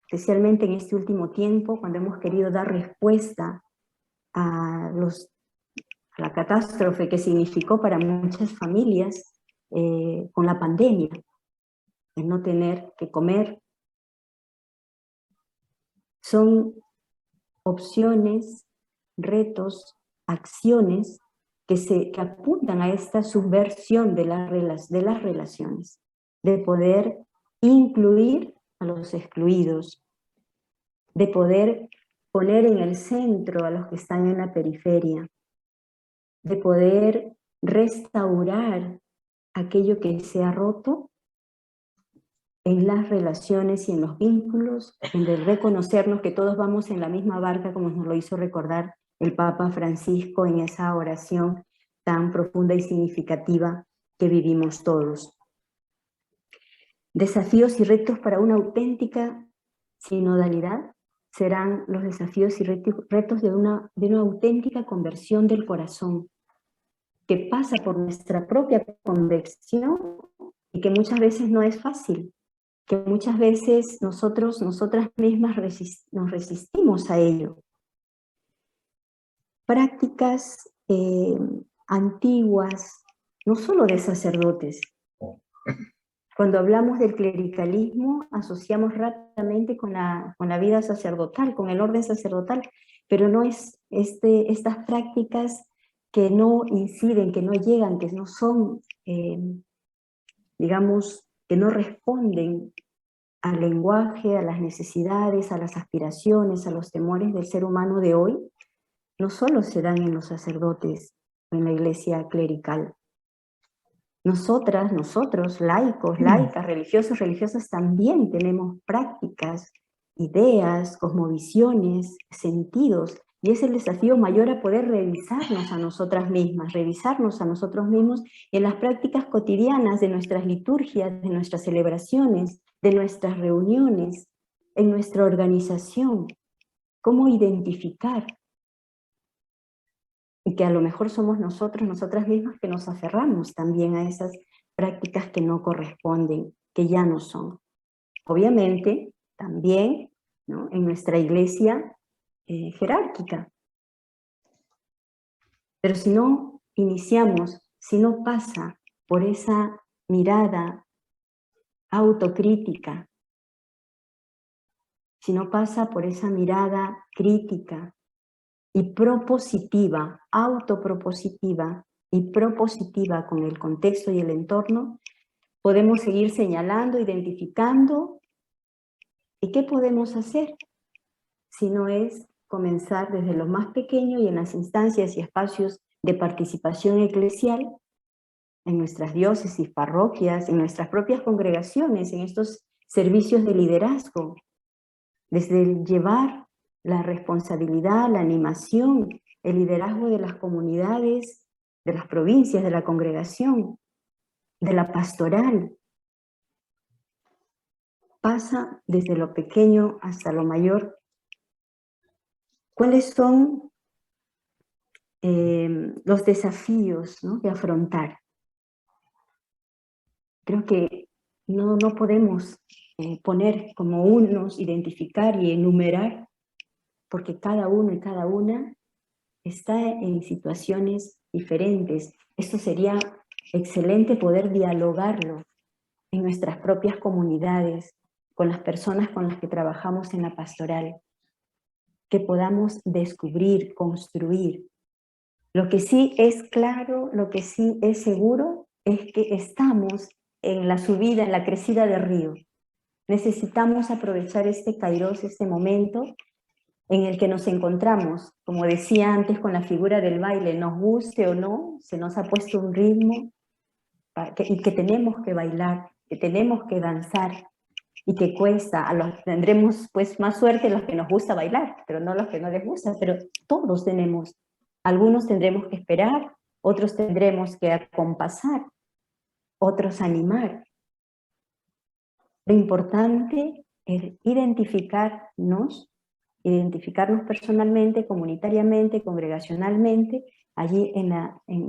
especialmente en este último tiempo, cuando hemos querido dar respuesta a la catástrofe que significó para muchas familias con la pandemia, el no tener que comer. Son opciones, retos, acciones que apuntan a esta subversión de las relaciones, de poder incluir a los excluidos, de poder poner en el centro a los que están en la periferia, de poder restaurar aquello que se ha roto en las relaciones y en los vínculos, en el reconocernos que todos vamos en la misma barca, como nos lo hizo recordar el Papa Francisco en esa oración tan profunda y significativa que vivimos todos. Desafíos y retos para una auténtica sinodalidad serán los desafíos y retos de una auténtica conversión del corazón, que pasa por nuestra propia conversión y que muchas veces no es fácil, que muchas veces nosotras mismas nos resistimos a ello. Prácticas antiguas, no solo de sacerdotes. Cuando hablamos del clericalismo, asociamos rápidamente con la vida sacerdotal, con el orden sacerdotal, pero no es estas prácticas que no inciden, que no llegan, que no son, digamos, que no responden al lenguaje, a las necesidades, a las aspiraciones, a los temores del ser humano de hoy, no solo se dan en los sacerdotes o en la iglesia clerical. Nosotras, nosotros, laicos, laicas, religiosos, religiosas, también tenemos prácticas, ideas, cosmovisiones, sentidos, y es el desafío mayor a poder revisarnos a nosotras mismas, revisarnos a nosotros mismos en las prácticas cotidianas de nuestras liturgias, de nuestras celebraciones, de nuestras reuniones, en nuestra organización. ¿Cómo identificar? Y que a lo mejor somos nosotros, nosotras mismas, que nos aferramos también a esas prácticas que no corresponden, que ya no son. Obviamente, también, ¿no?, en nuestra iglesia jerárquica. Pero si no iniciamos, si no pasa por esa mirada autocrítica, si no pasa por esa mirada crítica, y propositiva, autopropositiva y propositiva con el contexto y el entorno, podemos seguir señalando, identificando. ¿Y qué podemos hacer? Si no es comenzar desde lo más pequeño y en las instancias y espacios de participación eclesial, en nuestras diócesis, parroquias, en nuestras propias congregaciones, en estos servicios de liderazgo, desde el llevar la responsabilidad, la animación, el liderazgo de las comunidades, de las provincias, de la congregación, de la pastoral. Pasa desde lo pequeño hasta lo mayor. ¿Cuáles son los desafíos, ¿no?, de afrontar? Creo que no podemos poner como unos, identificar y enumerar, porque cada uno y cada una está en situaciones diferentes. Esto sería excelente poder dialogarlo en nuestras propias comunidades, con las personas con las que trabajamos en la pastoral, que podamos descubrir, construir. Lo que sí es claro, lo que sí es seguro, es que estamos en la subida, en la crecida del río. Necesitamos aprovechar este kairos, este momento en el que nos encontramos, como decía antes con la figura del baile, nos guste o no, se nos ha puesto un ritmo y que tenemos que bailar, que tenemos que danzar, y que cuesta. Tendremos pues más suerte los que nos gusta bailar, pero no los que no les gusta, pero todos tenemos. Algunos tendremos que esperar, otros tendremos que acompasar, otros animar. Lo importante es identificarnos personalmente, comunitariamente, congregacionalmente, allí en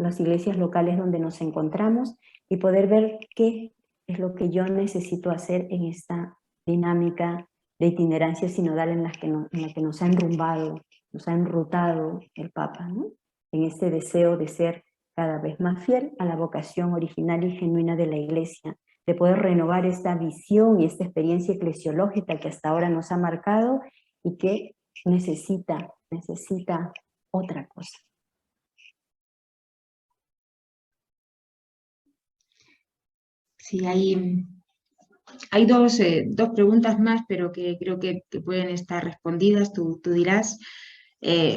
las iglesias locales donde nos encontramos, y poder ver qué es lo que yo necesito hacer en esta dinámica de itinerancia sinodal en la que nos ha enrumbado, nos ha enrutado el Papa, ¿no?, en este deseo de ser cada vez más fiel a la vocación original y genuina de la Iglesia, de poder renovar esta visión y esta experiencia eclesiológica que hasta ahora nos ha marcado y que necesita otra cosa. Sí, hay dos preguntas más, pero que creo que pueden estar respondidas, tú dirás.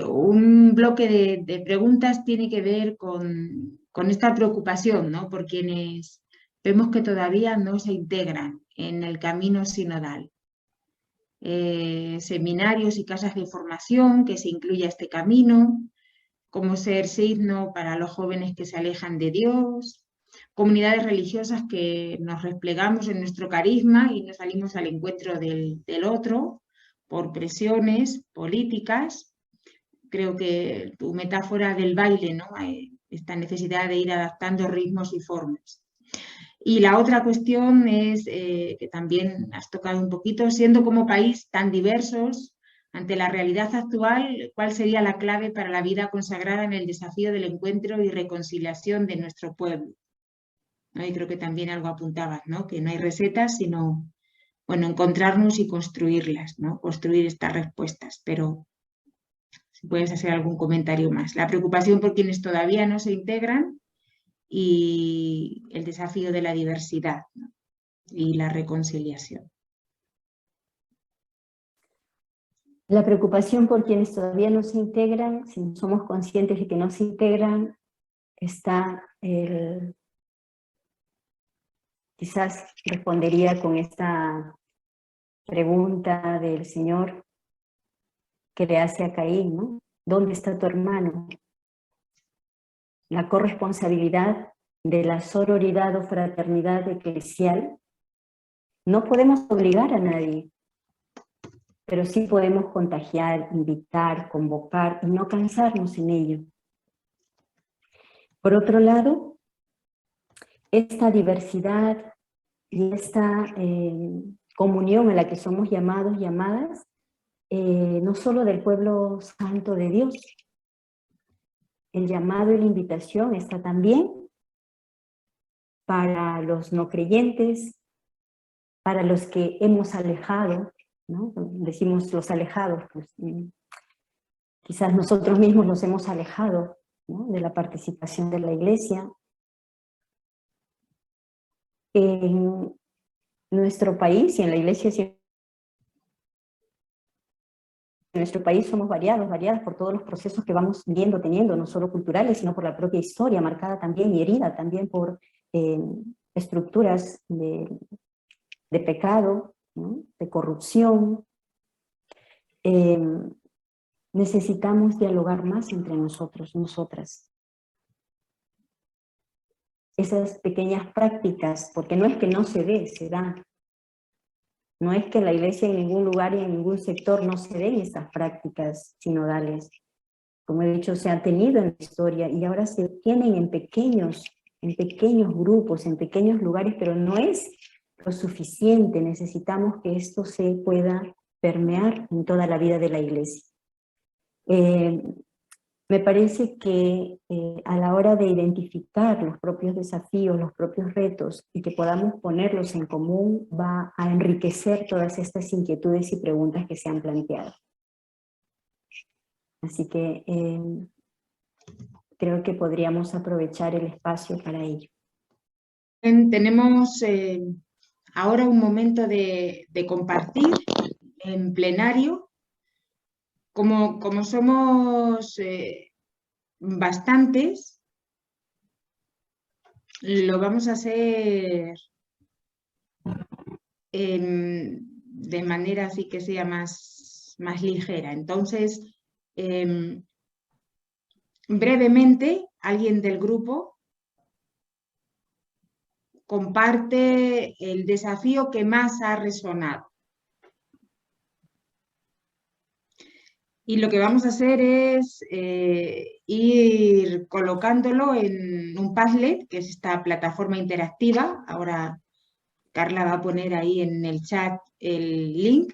Un bloque de preguntas tiene que ver con esta preocupación, ¿no?, por quienes vemos que todavía no se integran en el camino sinodal. Seminarios y casas de formación que se incluya este camino, cómo ser signo para los jóvenes que se alejan de Dios, comunidades religiosas que nos replegamos en nuestro carisma y nos salimos al encuentro del otro por presiones políticas. Creo que tu metáfora del baile, ¿no? Esta necesidad de ir adaptando ritmos y formas. Y la otra cuestión es, que también has tocado un poquito, siendo como país tan diversos, ante la realidad actual, ¿cuál sería la clave para la vida consagrada en el desafío del encuentro y reconciliación de nuestro pueblo? ¿No? Y creo que también algo apuntabas, ¿no? Que no hay recetas, sino, bueno, encontrarnos y construirlas, ¿no? Construir estas respuestas, pero si puedes hacer algún comentario más. La preocupación por quienes todavía no se integran y el desafío de la diversidad, ¿no? Y la reconciliación. La preocupación por quienes todavía no se integran, si no somos conscientes de que no se integran, está quizás respondería con esta pregunta del Señor que le hace a Caín, ¿no? ¿Dónde está tu hermano? La corresponsabilidad de la sororidad o fraternidad eclesial. No podemos obligar a nadie, pero sí podemos contagiar, invitar, convocar y no cansarnos en ello. Por otro lado, esta diversidad y esta comunión a la que somos llamados, llamadas, no solo del pueblo santo de Dios, el llamado y la invitación está también para los no creyentes, para los que hemos alejado, ¿no? Decimos los alejados, pues, quizás nosotros mismos nos hemos alejado, ¿no? De la participación de la iglesia. En nuestro país y en la iglesia, en nuestro país somos variadas por todos los procesos que vamos viendo, teniendo, no solo culturales, sino por la propia historia, marcada también y herida también por estructuras de pecado, ¿no? De corrupción. Necesitamos dialogar más entre nosotros, nosotras. Esas pequeñas prácticas, porque no es que no se dé, se da. No es que en la iglesia en ningún lugar y en ningún sector no se den esas prácticas sinodales. Como he dicho, se han tenido en la historia y ahora se tienen en pequeños grupos, en pequeños lugares, pero no es lo suficiente. Necesitamos que esto se pueda permear en toda la vida de la iglesia. Me parece que a la hora de identificar los propios desafíos, los propios retos, y que podamos ponerlos en común, va a enriquecer todas estas inquietudes y preguntas que se han planteado. Así que creo que podríamos aprovechar el espacio para ello. Tenemos ahora un momento de compartir en plenario. Como somos bastantes, lo vamos a hacer de manera así que sea más ligera. Entonces, brevemente, alguien del grupo comparte el desafío que más ha resonado. Y lo que vamos a hacer es ir colocándolo en un Padlet, que es esta plataforma interactiva. Ahora Carla va a poner ahí en el chat el link.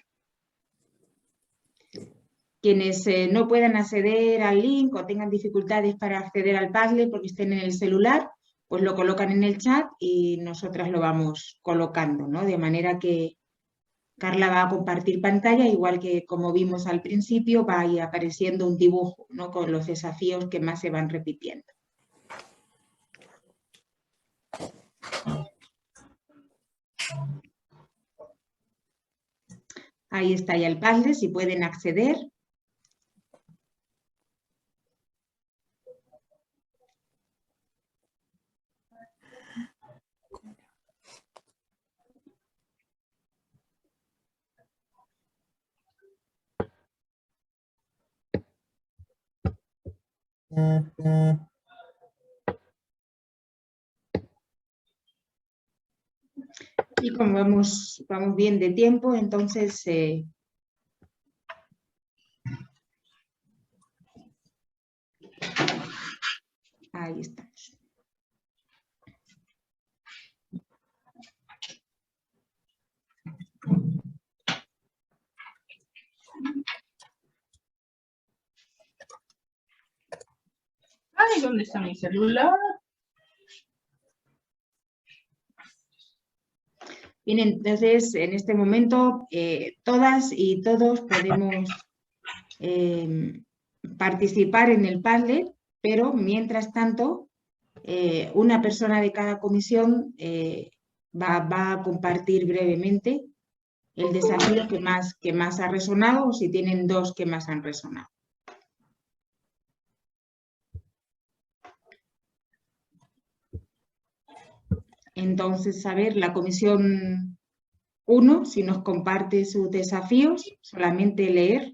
Quienes no puedan acceder al link o tengan dificultades para acceder al Padlet porque estén en el celular, pues lo colocan en el chat y nosotras lo vamos colocando, ¿no? De manera que Carla va a compartir pantalla, igual que como vimos al principio, va a ir apareciendo un dibujo, ¿no? Con los desafíos que más se van repitiendo. Ahí está ya el Padlet, si pueden acceder. Y como vamos bien de tiempo, entonces ahí estamos. Ay, ¿dónde está mi celular? Bien, entonces en este momento todas y todos podemos participar en el Padlet, pero mientras tanto una persona de cada comisión va a compartir brevemente el desafío que más ha resonado, o si tienen dos que más han resonado. Entonces, a ver, la comisión 1, si nos comparte sus desafíos, solamente leer.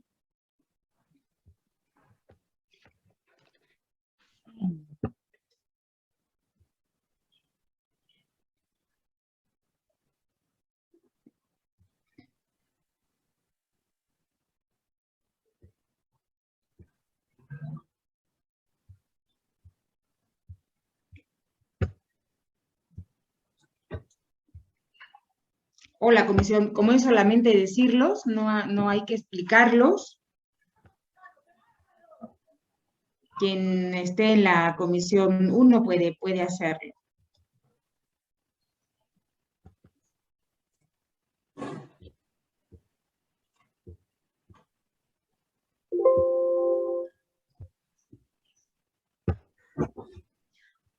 O la comisión, como es solamente decirlos, no hay que explicarlos. Quien esté en la comisión 1 puede hacerlo.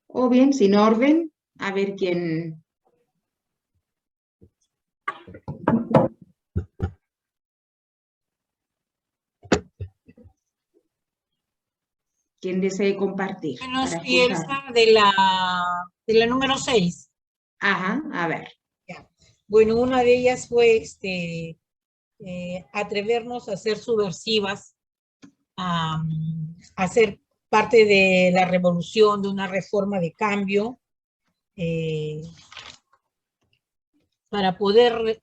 O bien, sin orden, a ver quién desee compartir. Bueno, Para sí, escuchar. esa de la número 6. Ajá, a ver. Bueno, una de ellas fue atrevernos a ser subversivas, a ser parte de la revolución, de una reforma de cambio, para poder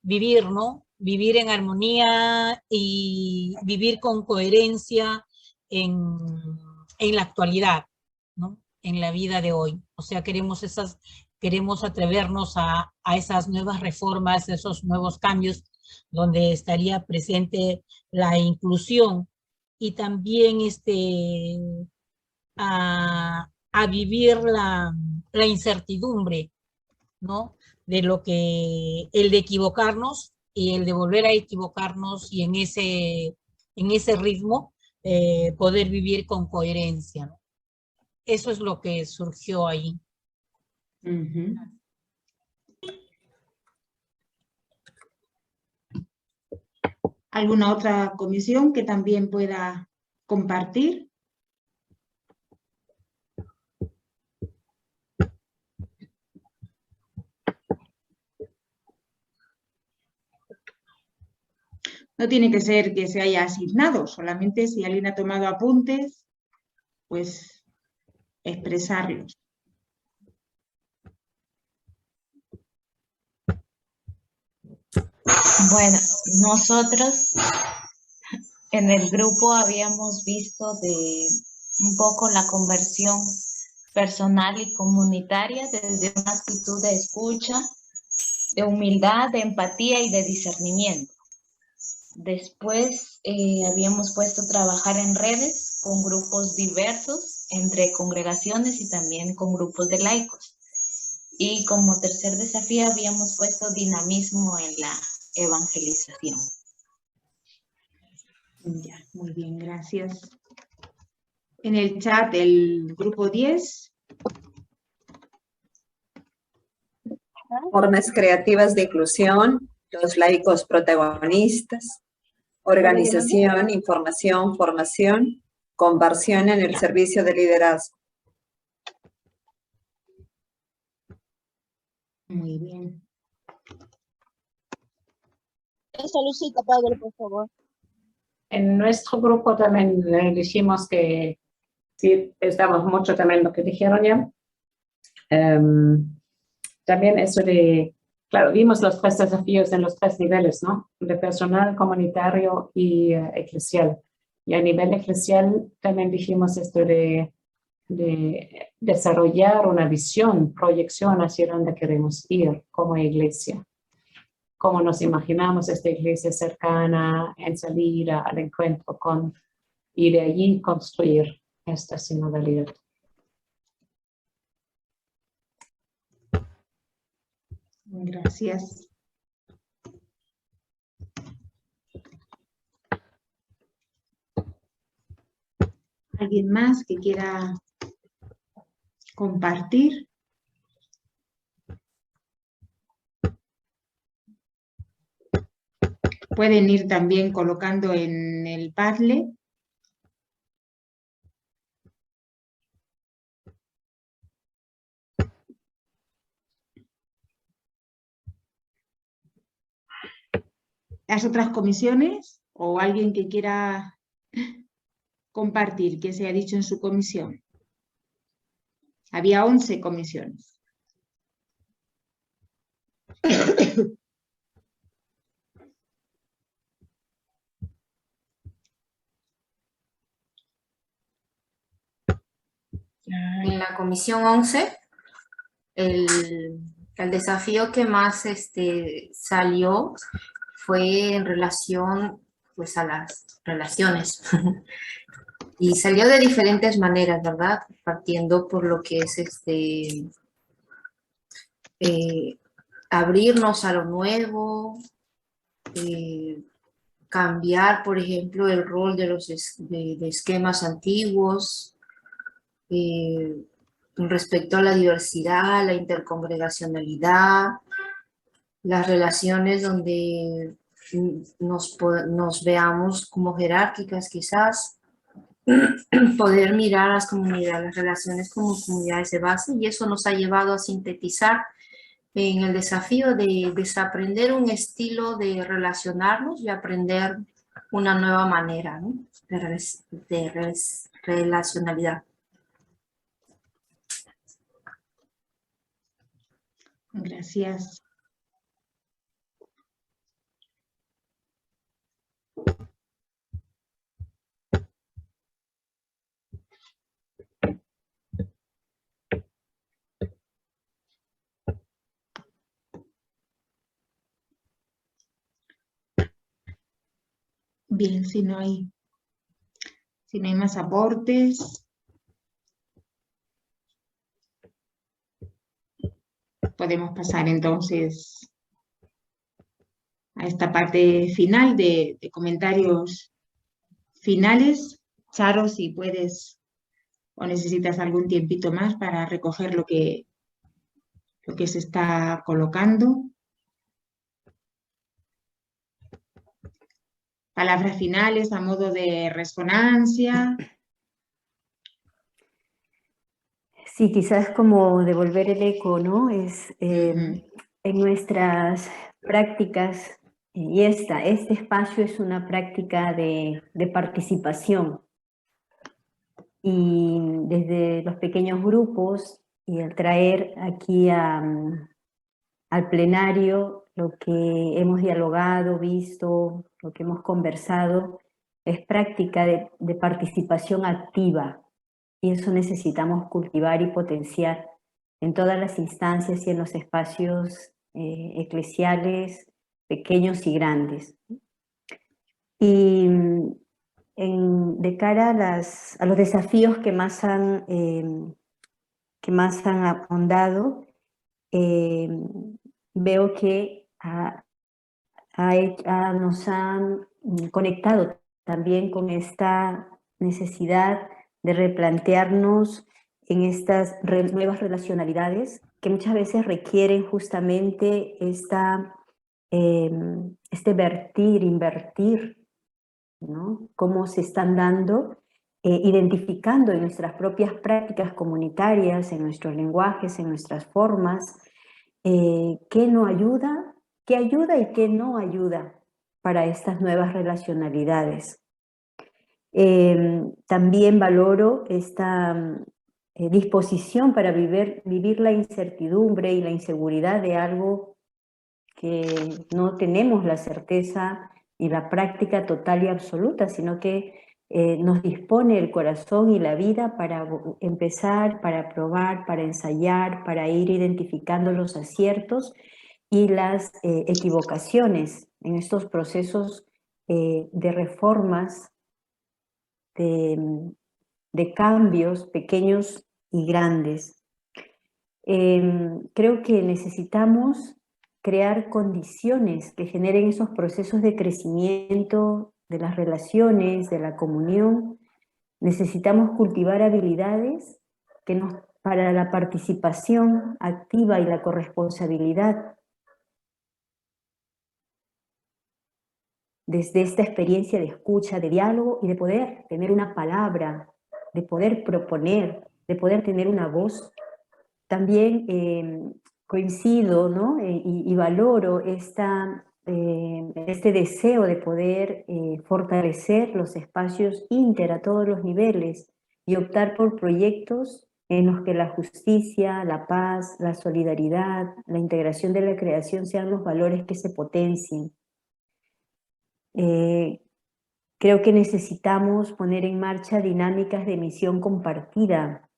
vivir, ¿no? Vivir en armonía y vivir con coherencia en la actualidad, ¿no? En la vida de hoy. O sea, queremos atrevernos a esas nuevas reformas, esos nuevos cambios, donde estaría presente la inclusión y también a vivir la incertidumbre, ¿no? De el de equivocarnos y el de volver a equivocarnos, y en ese ritmo poder vivir con coherencia, ¿no? Eso es lo que surgió ahí. Uh-huh. ¿Alguna otra comisión que también pueda compartir? No tiene que ser que se haya asignado, solamente si alguien ha tomado apuntes, pues expresarlos. Bueno, nosotros en el grupo habíamos visto de un poco la conversión personal y comunitaria desde una actitud de escucha, de humildad, de empatía y de discernimiento. Después habíamos puesto a trabajar en redes con grupos diversos, entre congregaciones y también con grupos de laicos. Y como tercer desafío habíamos puesto dinamismo en la evangelización. Ya, muy bien, gracias. En el chat, el grupo 10. Formas creativas de inclusión, los laicos protagonistas, organización, información, formación, conversión en el servicio de liderazgo. Muy bien. Esa Lucita, apágalo, por favor. En nuestro grupo también dijimos que sí, estamos mucho también lo que dijeron ya. también eso de, claro, vimos los 3 desafíos en los 3 niveles, ¿no? De personal, comunitario y eclesial. Y a nivel eclesial también dijimos esto de desarrollar una visión, proyección hacia dónde queremos ir como iglesia. Cómo nos imaginamos esta iglesia cercana en salir al encuentro con, y de allí construir esta sinodalidad. Gracias. ¿Alguien más que quiera compartir? Pueden ir también colocando en el Padlet. ¿Las otras comisiones o alguien que quiera compartir qué se ha dicho en su comisión? Había 11 comisiones. En la comisión 11, el desafío que más salió fue en relación pues, a las relaciones. Y salió de diferentes maneras, ¿verdad? Partiendo por lo que es abrirnos a lo nuevo, cambiar, por ejemplo, el rol de los de esquemas antiguos, respecto a la diversidad, la intercongregacionalidad, las relaciones donde nos veamos como jerárquicas quizás, poder mirar a las comunidades, las relaciones como comunidades de base, y eso nos ha llevado a sintetizar en el desafío de desaprender un estilo de relacionarnos y aprender una nueva manera, ¿no? de relacionalidad. Gracias. Bien, si no hay más aportes, podemos pasar entonces a esta parte final de comentarios finales. Charo, si puedes o necesitas algún tiempito más para recoger lo que se está colocando. Palabras finales a modo de resonancia. Sí, quizás como devolver el eco, ¿no? Es en nuestras prácticas, y este espacio es una práctica de participación. Y desde los pequeños grupos y el traer aquí al plenario lo que hemos dialogado, visto, lo que hemos conversado, es práctica de participación activa. Y eso necesitamos cultivar y potenciar en todas las instancias y en los espacios eclesiales, pequeños y grandes. Y de cara a los desafíos que más han ahondado, veo que nos han conectado también con esta necesidad de replantearnos en estas nuevas relacionalidades que muchas veces requieren justamente invertir, ¿no? Cómo se están dando, identificando en nuestras propias prácticas comunitarias, en nuestros lenguajes, en nuestras formas, qué no ayuda, qué ayuda y qué no ayuda para estas nuevas relacionalidades. También valoro esta disposición para vivir la incertidumbre y la inseguridad de algo que no tenemos la certeza y la práctica total y absoluta, sino que nos dispone el corazón y la vida para empezar, para probar, para ensayar, para ir identificando los aciertos y las equivocaciones en estos procesos de reformas, de cambios pequeños y grandes. Creo que necesitamos crear condiciones que generen esos procesos de crecimiento de las relaciones, de la comunión. Necesitamos cultivar habilidades para la participación activa y la corresponsabilidad. Desde esta experiencia de escucha, de diálogo y de poder tener una palabra, de poder proponer, de poder tener una voz. También coincido, ¿no? y valoro este deseo de poder fortalecer los espacios a todos los niveles y optar por proyectos en los que la justicia, la paz, la solidaridad, la integración de la creación sean los valores que se potencien. Creo que necesitamos poner en marcha dinámicas de misión compartida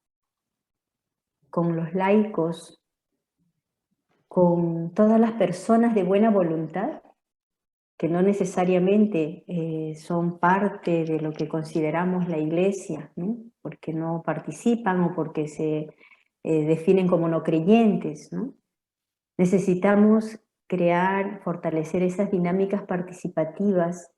con los laicos, con todas las personas de buena voluntad, que no necesariamente son parte de lo que consideramos la Iglesia, ¿no? Porque no participan o porque se definen como no creyentes, ¿no? Necesitamos crear, fortalecer esas dinámicas participativas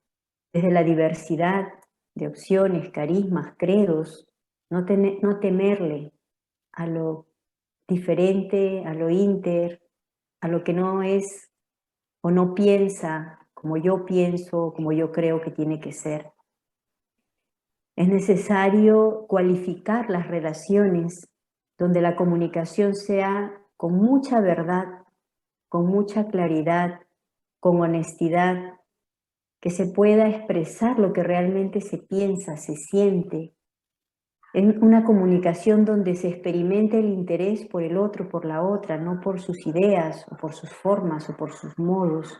desde la diversidad de opciones, carismas, credos, no temerle a lo diferente, a lo a lo que no es o no piensa como yo pienso, como yo creo que tiene que ser. Es necesario cualificar las relaciones donde la comunicación sea con mucha verdad, con mucha claridad, con honestidad, que se pueda expresar lo que realmente se piensa, se siente. Es una comunicación donde se experimente el interés por el otro, por la otra, no por sus ideas, o por sus formas, o por sus modos.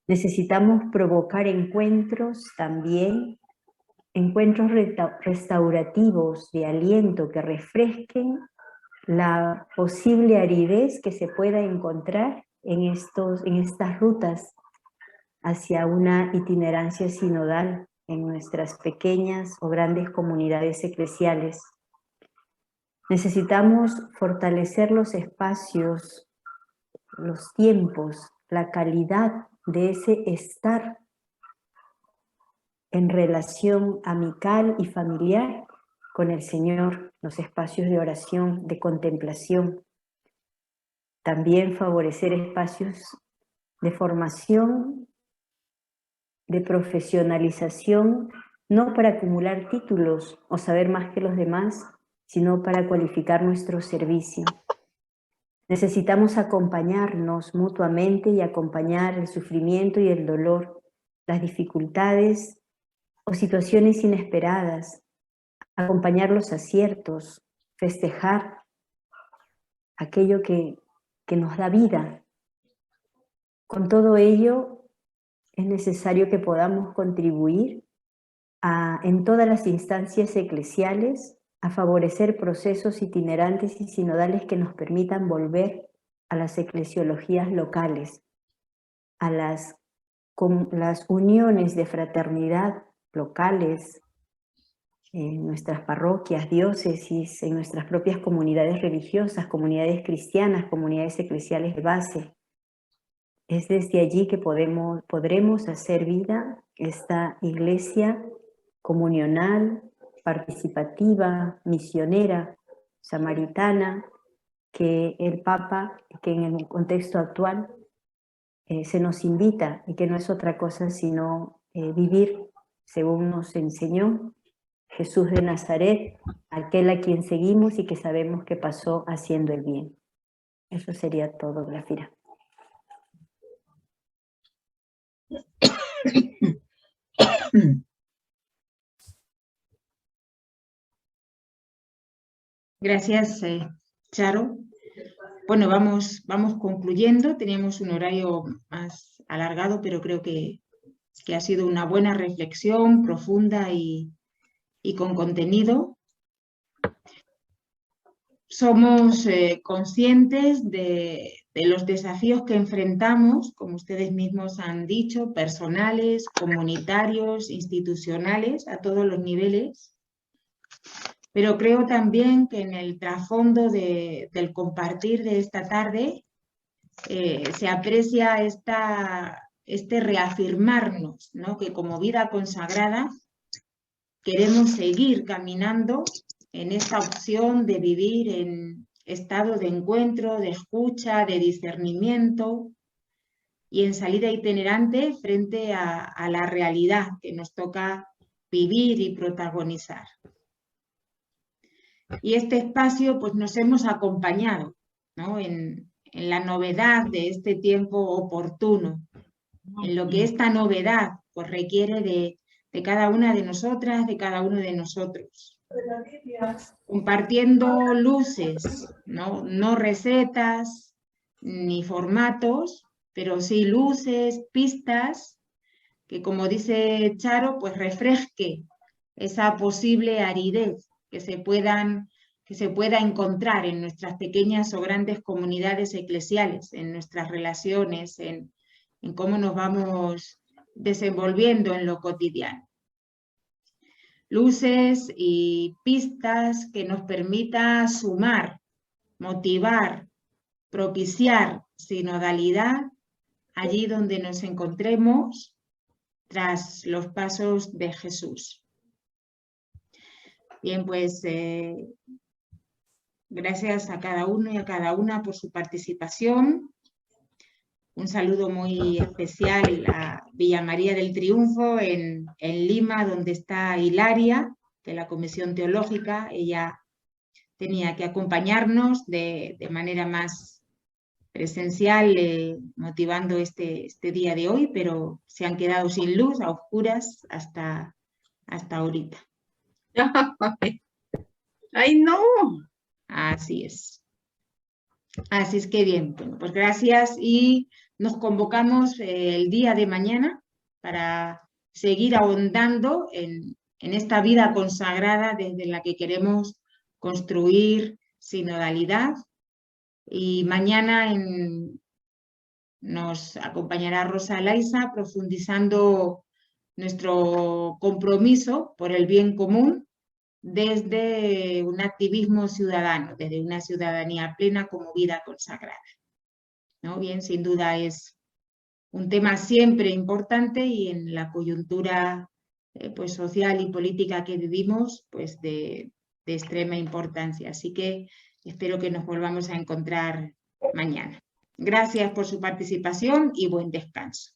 Necesitamos provocar encuentros también, encuentros restaurativos de aliento que refresquen la posible aridez que se pueda encontrar en estas rutas hacia una itinerancia sinodal en nuestras pequeñas o grandes comunidades eclesiales. Necesitamos fortalecer los espacios, los tiempos, la calidad de ese estar en relación amical y familiar con el Señor, los espacios de oración, de contemplación. También favorecer espacios de formación, de profesionalización, no para acumular títulos o saber más que los demás, sino para cualificar nuestro servicio. Necesitamos acompañarnos mutuamente y acompañar el sufrimiento y el dolor, las dificultades o situaciones inesperadas, acompañar los aciertos, festejar aquello que nos da vida. Con todo ello, es necesario que podamos contribuir en todas las instancias eclesiales a favorecer procesos itinerantes y sinodales que nos permitan volver a las eclesiologías locales, a las uniones de fraternidad locales, en nuestras parroquias, diócesis, en nuestras propias comunidades religiosas, comunidades cristianas, comunidades eclesiales de base. Es desde allí que podremos hacer vida esta iglesia comunional, participativa, misionera, samaritana, que el Papa, que en el contexto actual se nos invita y que no es otra cosa sino vivir según nos enseñó Jesús de Nazaret, aquel a quien seguimos y que sabemos que pasó haciendo el bien. Eso sería todo, Glafira. Gracias, Charo. Bueno, vamos concluyendo. Teníamos un horario más alargado, pero creo que ha sido una buena reflexión, profunda y con contenido. Somos conscientes de los desafíos que enfrentamos, como ustedes mismos han dicho, personales, comunitarios, institucionales, a todos los niveles. Pero creo también que en el trasfondo del compartir de esta tarde se aprecia este reafirmarnos, ¿no? Que como vida consagrada queremos seguir caminando en esta opción de vivir en estado de encuentro, de escucha, de discernimiento y en salida itinerante frente a la realidad que nos toca vivir y protagonizar. Y este espacio pues nos hemos acompañado, ¿no? en la novedad de este tiempo oportuno, en lo que esta novedad pues requiere de cada una de nosotras, de cada uno de nosotros. Compartiendo luces, no recetas ni formatos, pero sí luces, pistas, que como dice Charo, pues refresque esa posible aridez que se pueda encontrar en nuestras pequeñas o grandes comunidades eclesiales, en nuestras relaciones, en cómo nos vamos desenvolviendo en lo cotidiano. Luces y pistas que nos permita sumar, motivar, propiciar sinodalidad allí donde nos encontremos tras los pasos de Jesús. Bien, pues gracias a cada uno y a cada una por su participación. Un saludo muy especial a Villa María del Triunfo en Lima, donde está Hilaria, de la Comisión Teológica. Ella tenía que acompañarnos de manera más presencial, motivando este día de hoy, pero se han quedado sin luz, a oscuras, hasta ahorita. ¡Ay, no! Así es. Así es que bien, bueno, pues gracias y nos convocamos el día de mañana para seguir ahondando en esta vida consagrada desde la que queremos construir sinodalidad. Y mañana nos acompañará Rosa Laiza profundizando nuestro compromiso por el bien común desde un activismo ciudadano, desde una ciudadanía plena como vida consagrada. ¿No? Bien, sin duda es un tema siempre importante y en la coyuntura pues social y política que vivimos, pues de extrema importancia. Así que espero que nos volvamos a encontrar mañana. Gracias por su participación y buen descanso.